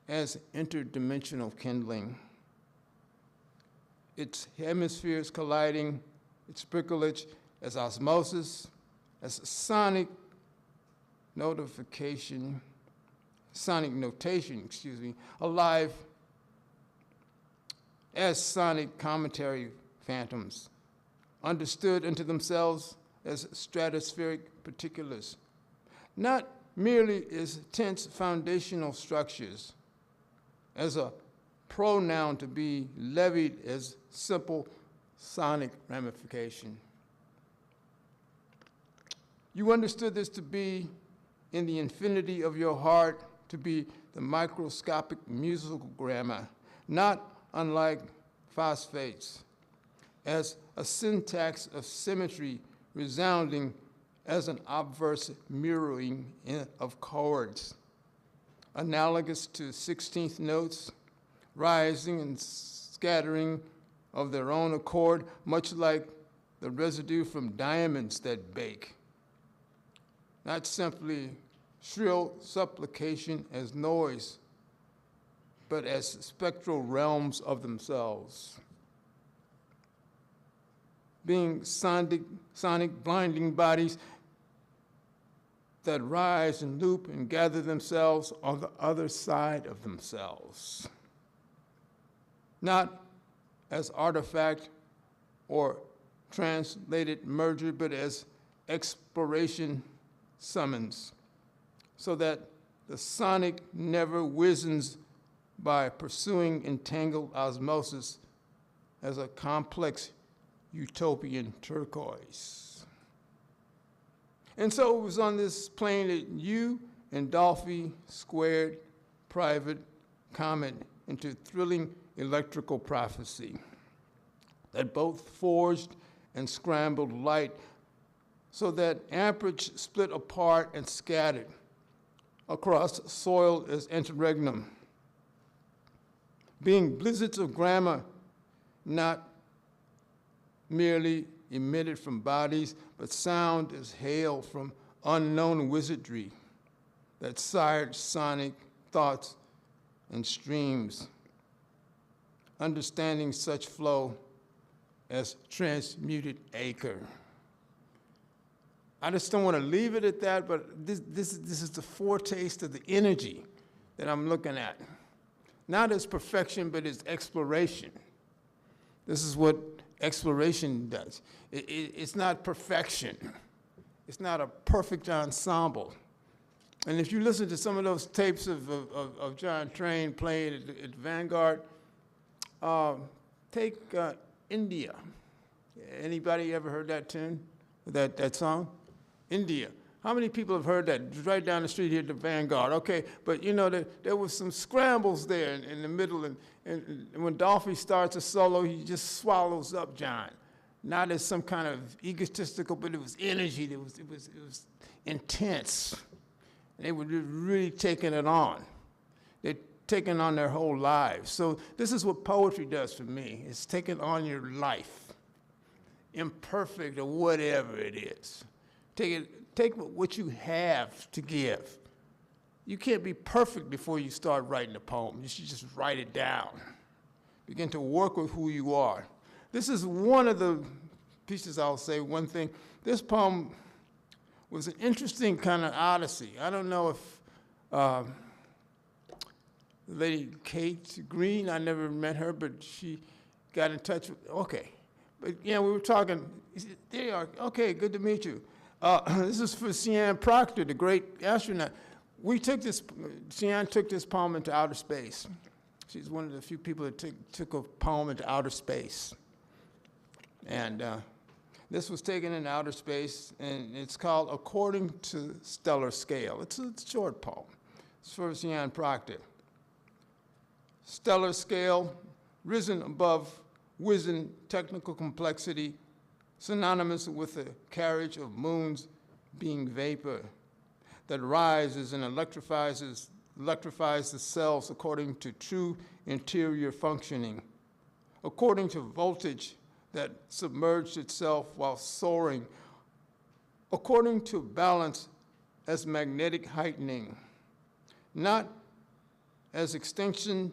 as interdimensional kindling. Its hemispheres colliding, its sprinklage as osmosis, as sonic notation, alive as sonic commentary phantoms, understood into themselves as stratospheric particulars, not merely as tense foundational structures, as a pronoun to be levied as simple sonic ramification. You understood this to be in the infinity of your heart, to be the microscopic musical grammar, not unlike phosphates, as a syntax of symmetry resounding as an obverse mirroring of chords, analogous to 16th notes, rising and scattering of their own accord, much like the residue from diamonds that bake. Not simply shrill supplication as noise, but as spectral realms of themselves. Being sonic blinding bodies that rise and loop and gather themselves on the other side of themselves. Not as artifact or translated merger, but as exploration summons, so that the sonic never wizens by pursuing entangled osmosis as a complex utopian turquoise. And so it was on this plane that you and Dolphy squared private comment into thrilling electrical prophecy that both forged and scrambled light so that amperage split apart and scattered across soil as interregnum, being blizzards of grammar, not merely emitted from bodies, but sound as hail from unknown wizardry that sired sonic thoughts and streams, understanding such flow as transmuted acre. I just don't want to leave it at that, but this is the foretaste of the energy that I'm looking at. Not as perfection, but as exploration. This is what exploration does. It's not perfection. It's not a perfect ensemble. And if you listen to some of those tapes of John Train playing at Vanguard, take India. Anybody ever heard that tune, that song? India. How many people have heard that? Right down the street here at the Vanguard. Okay, but you know, there was some scrambles there in the middle, and when Dolphy starts a solo, he just swallows up John. Not as some kind of egotistical, but it was energy. It was intense. And they were really taking it on. They're taking on their whole lives. So this is what poetry does for me. It's taking on your life, imperfect or whatever it is. Take what you have to give. You can't be perfect before you start writing a poem. You should just write it down. Begin to work with who you are. This is one of the pieces I'll say, one thing. This poem was an interesting kind of odyssey. I don't know if Lady Kate Green, I never met her, but she got in touch with, okay. But yeah, we were talking, there you are, okay, good to meet you. This is for Sian Proctor, the great astronaut. Sian took this poem into outer space. She's one of the few people that took a poem into outer space. And this was taken in outer space, and it's called According to Stellar Scale. It's a short poem. It's for Sian Proctor. Stellar scale, risen above wizened technical complexity, synonymous with the carriage of moons being vapor that rises and electrifies the cells according to true interior functioning, according to voltage that submerged itself while soaring according to balance as magnetic heightening, not as extension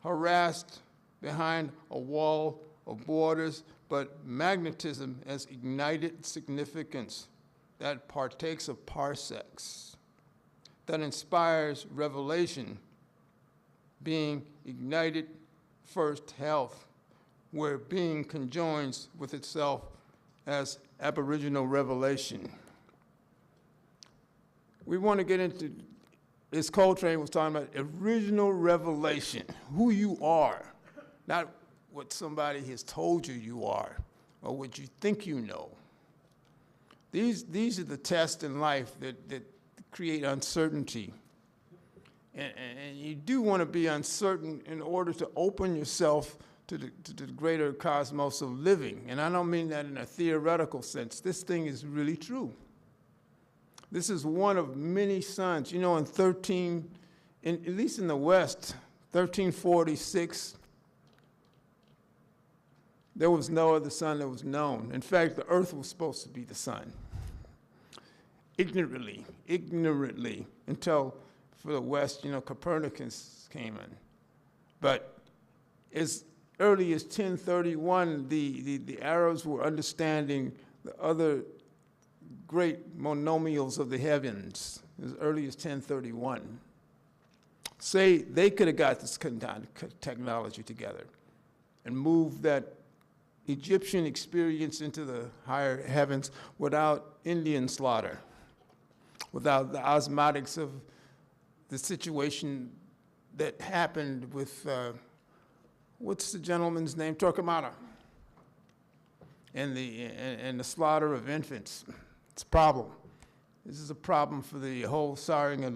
harassed behind a wall of borders, but magnetism as ignited significance that partakes of parsecs, that inspires revelation, being ignited first health, where being conjoins with itself as aboriginal revelation. We want to get into, as Coltrane was talking about, original revelation, who you are, not what somebody has told you are, or what you think you know. These are the tests in life that create uncertainty. And you do want to be uncertain in order to open yourself to the greater cosmos of living. And I don't mean that in a theoretical sense. This thing is really true. This is one of many suns. You know, at least in the West, 1346, there was no other sun that was known. In fact, the earth was supposed to be the sun. Ignorantly, until for the West, you know, Copernicus came in. But as early as 1031, the Arabs were understanding the other great monomials of the heavens, as early as 1031. Say they could have got this technology together and moved that Egyptian experience into the higher heavens without Indian slaughter, without the osmotics of the situation that happened with, what's the gentleman's name, Torquemada, and the slaughter of infants. It's a problem. This is a problem for the whole souring of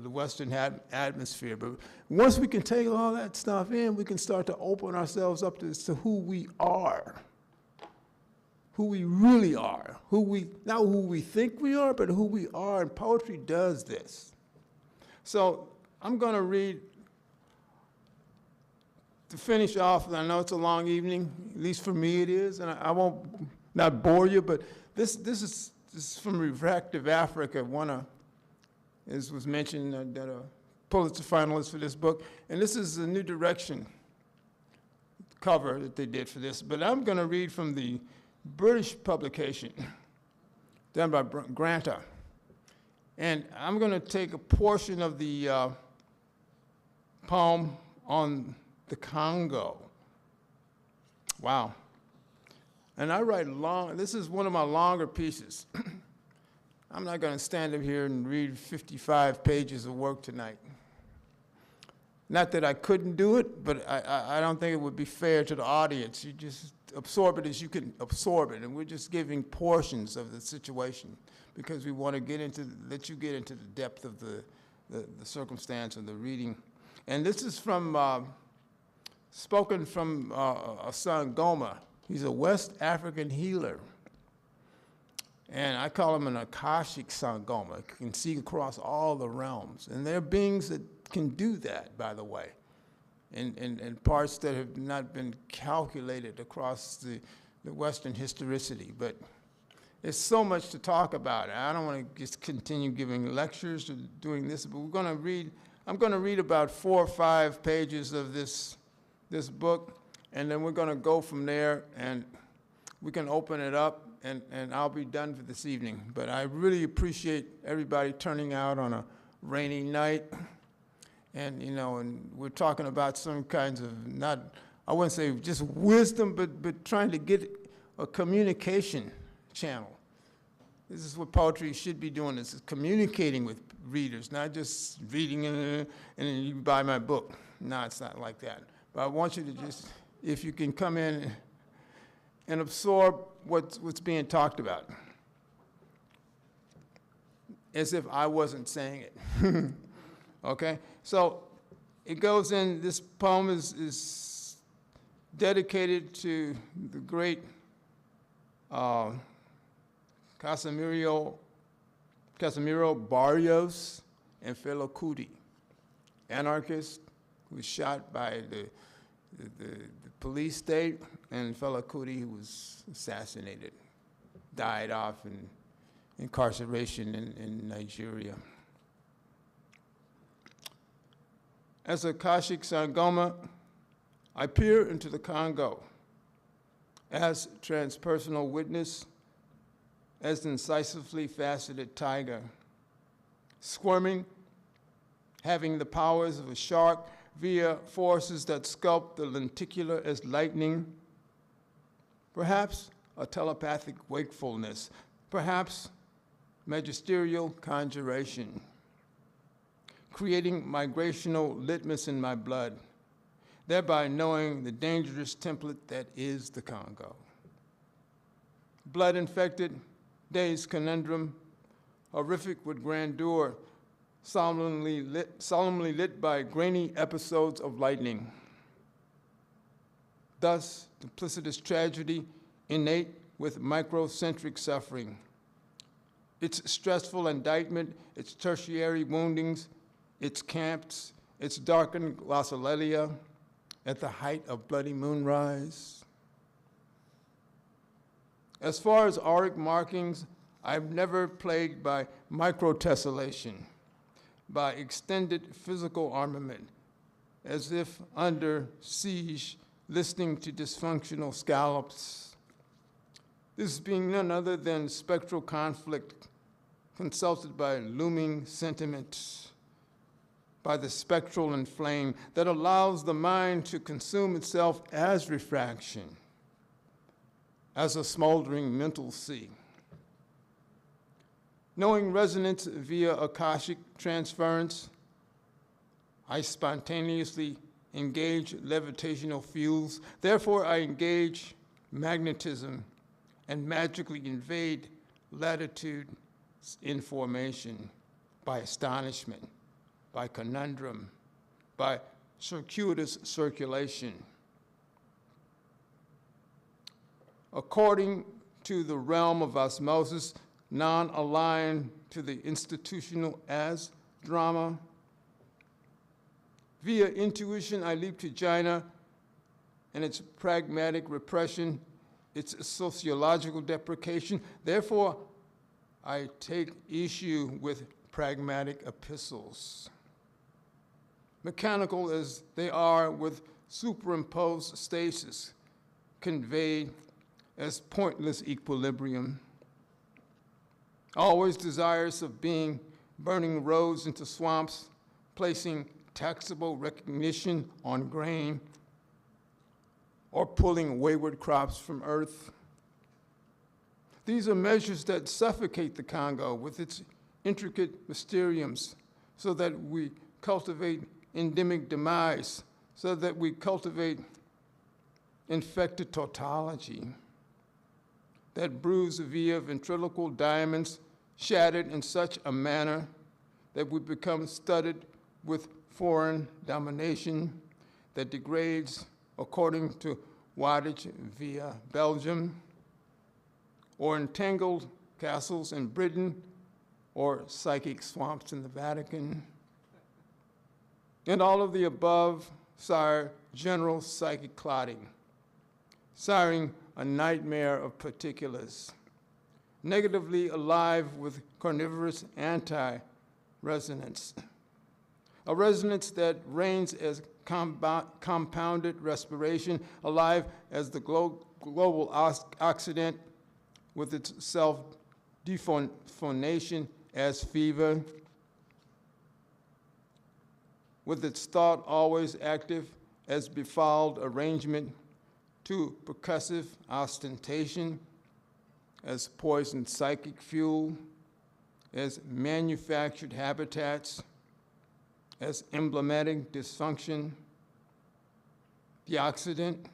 the Western atmosphere. But once we can take all that stuff in, we can start to open ourselves up to who we are, who we really are, not who we think we are, but who we are. And poetry does this. So I'm going to read, to finish off, and I know it's a long evening, at least for me it is, and I won't not bore you, but this is from Refractive Africa, as was mentioned, that a Pulitzer finalist for this book. And this is a New Direction cover that they did for this. But I'm going to read from the British publication done by Granta. And I'm going to take a portion of the poem on the Congo. Wow. And I write long, this is one of my longer pieces. I'm not going to stand up here and read 55 pages of work tonight. Not that I couldn't do it, but I don't think it would be fair to the audience. You just absorb it as you can absorb it, and we're just giving portions of the situation because we want to let you get into the depth of the circumstance of the reading. And this is spoken from a son, Goma. He's a West African healer. And I call him an Akashic Sangoma. He can see across all the realms. And there are beings that can do that, by the way, in parts that have not been calculated across the Western historicity. But there's so much to talk about. I don't want to just continue giving lectures or doing this, but I'm going to read about 4 or 5 pages of this book. And then we're going to go from there, and we can open it up, and I'll be done for this evening. But I really appreciate everybody turning out on a rainy night. And, you know, and we're talking about some kinds of, I wouldn't say just wisdom, but trying to get a communication channel. This is what poetry should be doing, is communicating with readers, not just reading and then you buy my book. No, it's not like that. But I want you to just, if you can come in and absorb what's being talked about, as if I wasn't saying it. Okay? So it goes in, this poem is dedicated to the great Casimiro Barrios and Fela Kuti, anarchist who was shot by the police state, and Fela Kuti who was assassinated died off in incarceration in Nigeria. As a Akashic Sangoma, I peer into the Congo as transpersonal witness, as incisively faceted tiger, squirming, having the powers of a shark via forces that sculpt the lenticular as lightning, perhaps a telepathic wakefulness, perhaps magisterial conjuration, creating migrational litmus in my blood, thereby knowing the dangerous template that is the Congo. Blood-infected, dazed conundrum, horrific with grandeur, solemnly lit by grainy episodes of lightning. Thus, duplicitous tragedy, innate with microcentric suffering. Its stressful indictment, its tertiary woundings, its camps, its darkened glossolalia at the height of bloody moonrise. As far as auric markings, I'm never plagued by microtessellation, by extended physical armament, as if under siege, listening to dysfunctional scallops. This being none other than spectral conflict, consulted by looming sentiments, by the spectral and flame that allows the mind to consume itself as refraction, as a smoldering mental sea. Knowing resonance via Akashic transference, I spontaneously engage levitational fuels. Therefore, I engage magnetism and magically invade latitude in formation by astonishment, by conundrum, by circuitous circulation. According to the realm of osmosis, non-aligned to the institutional as drama. Via intuition, I leap to China and its pragmatic repression, its sociological deprecation. Therefore, I take issue with pragmatic epistles, mechanical as they are with superimposed stasis, conveyed as pointless equilibrium. Always desirous of being, burning roads into swamps, placing taxable recognition on grain, or pulling wayward crops from earth. These are measures that suffocate the Congo with its intricate mysteriums, so that we cultivate endemic demise, so that we cultivate infected tautology that brews via ventriloquial diamonds shattered in such a manner that we become studded with foreign domination that degrades according to wattage via Belgium, or entangled castles in Britain, or psychic swamps in the Vatican. And all of the above sire general psychic clotting, siring a nightmare of particulars, negatively alive with carnivorous anti-resonance, a resonance that reigns as compounded respiration, alive as the global Occident with its self-dephonation as fever, with its thought always active as befouled arrangement, to percussive ostentation as poisoned psychic fuel, as manufactured habitats, as emblematic dysfunction. The Occident,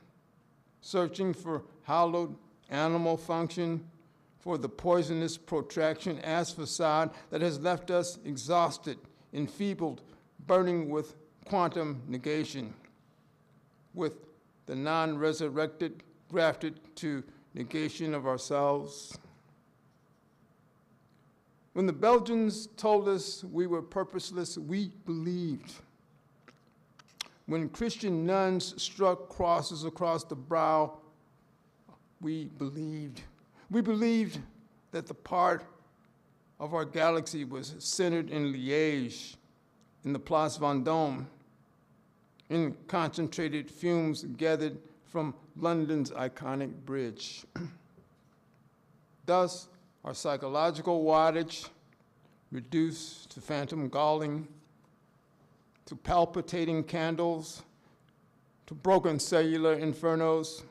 searching for hallowed animal function, for the poisonous protraction as facade that has left us exhausted, enfeebled, burning with quantum negation, with the non-resurrected grafted to negation of ourselves. When the Belgians told us we were purposeless, we believed. When Christian nuns struck crosses across the brow, we believed. We believed that the part of our galaxy was centered in Liège, in the Place Vendôme, in concentrated fumes gathered from London's iconic bridge. Thus, our psychological wattage reduced to phantom galling, to palpitating candles, to broken cellular infernos.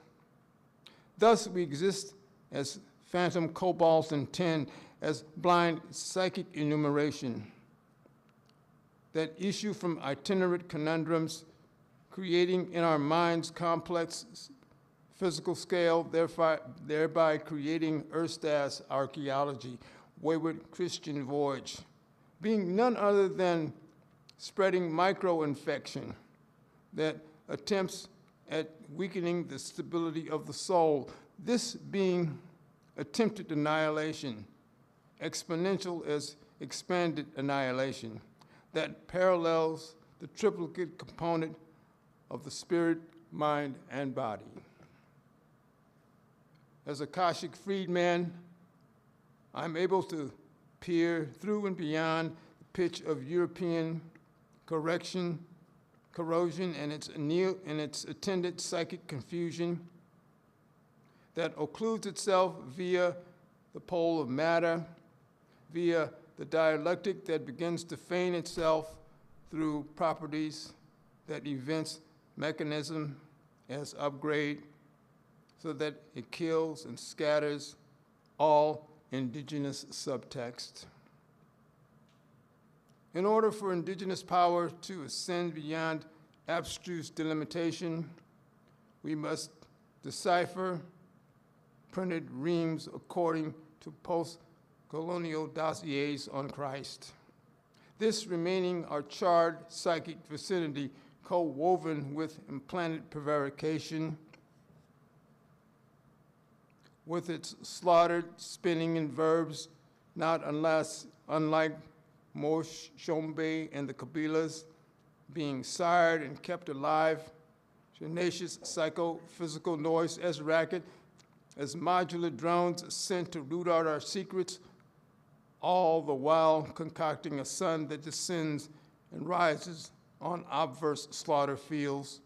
Thus, we exist as phantom cobalt and tin, as blind psychic enumeration that issue from itinerant conundrums, creating in our minds complex physical scale, thereby creating Earthstas archaeology, wayward Christian voyage, being none other than spreading micro-infection that attempts at weakening the stability of the soul, this being attempted annihilation, exponential as expanded annihilation, that parallels the triplicate component of the spirit, mind, and body. As a Akashic freedman, I'm able to peer through and beyond the pitch of European corrosion and its attendant psychic confusion that occludes itself via the pole of matter, via the dialectic that begins to feign itself through properties that evince mechanism as upgrade, so that it kills and scatters all indigenous subtext. In order for indigenous power to ascend beyond abstruse delimitation, we must decipher printed reams according to post-colonial dossiers on Christ. This remaining our charred psychic vicinity co-woven with implanted prevarication, with its slaughtered spinning in verbs, not unlike Mosh, Shombe, and the Kabilas, being sired and kept alive, tenacious psychophysical noise as racket, as modular drones sent to root out our secrets, all the while concocting a sun that descends and rises on obverse slaughter fields,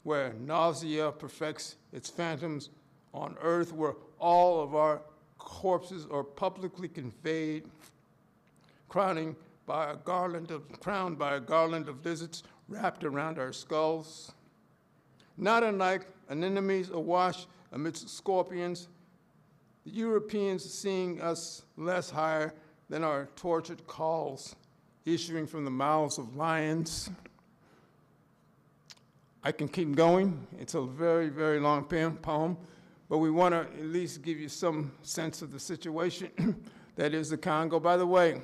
where nausea perfects its phantoms, on earth where all of our corpses are publicly conveyed, crowned by a garland of lizards wrapped around our skulls. Not unlike anemones awash amidst scorpions, the Europeans seeing us less higher than our tortured calls issuing from the mouths of lions. I can keep going. It's a very, very long poem, but we want to at least give you some sense of the situation that is the Congo. By the way,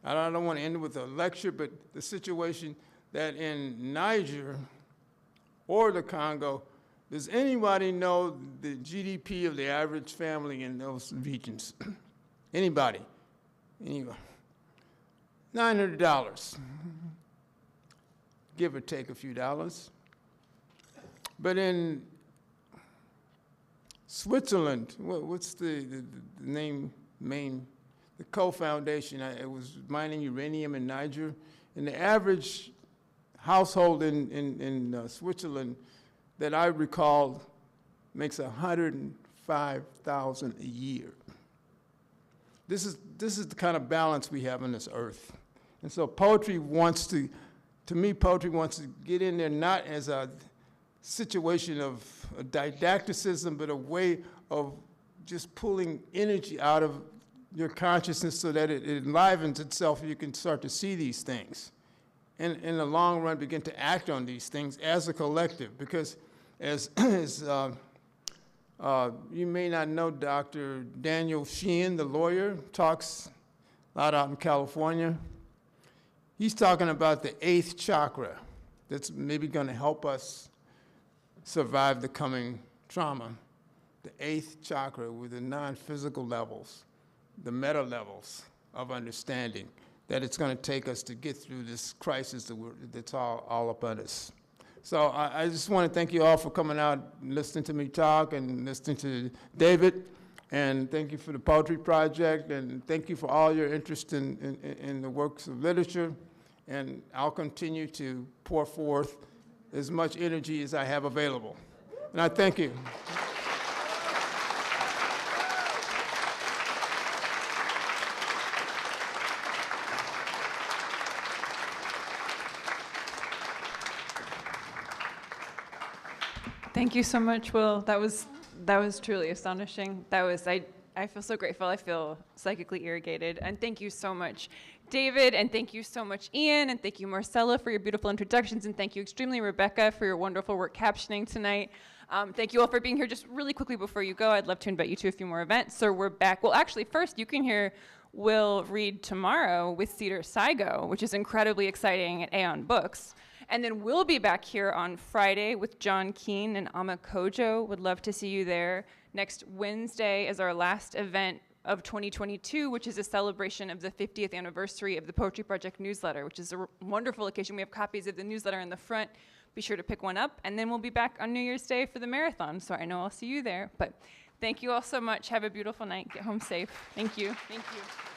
I don't want to end with a lecture, but the situation that in Niger or the Congo, does anybody know the GDP of the average family in those regions? Anybody? Anybody? $900, give or take a few dollars. But in Switzerland, what's the name, the co-foundation, it was mining uranium in Niger, and the average household in Switzerland that I recall makes $105,000 a year. This is the kind of balance we have on this earth. And so poetry wants to me, poetry wants to get in there not as a situation of a didacticism, but a way of just pulling energy out of your consciousness so that it enlivens itself and you can start to see these things. And in the long run, begin to act on these things as a collective. Because as you may not know, Dr. Daniel Sheehan, the lawyer, talks a lot out in California. He's talking about the 8th chakra that's maybe going to help us survive the coming trauma. The 8th chakra with the non-physical levels, the meta levels of understanding that it's going to take us to get through this crisis that's all upon us. So I just want to thank you all for coming out and listening to me talk and listening to David. And thank you for the Poetry Project, and thank you for all your interest in the works of literature. And I'll continue to pour forth as much energy as I have available. And I thank you. Thank you so much, Will. That was truly astonishing. I feel so grateful. I feel psychically irrigated. And thank you so much, David, and thank you so much, Ian, and thank you, Marcella, for your beautiful introductions, and thank you extremely, Rebecca, for your wonderful work captioning tonight. Thank you all for being here. Just really quickly before you go, I'd love to invite you to a few more events. So we're back. Well, actually, first, you can hear Will read tomorrow with Cedar Saigo, which is incredibly exciting at Aeon Books. And then we'll be back here on Friday with John Keane and Ama Kojo. Would love to see you there. Next Wednesday is our last event of 2022, which is a celebration of the 50th anniversary of the Poetry Project newsletter, which is a wonderful occasion. We have copies of the newsletter in the front. Be sure to pick one up. And then we'll be back on New Year's Day for the marathon. So I know I'll see you there. But thank you all so much. Have a beautiful night. Get home safe. Thank you. Thank you.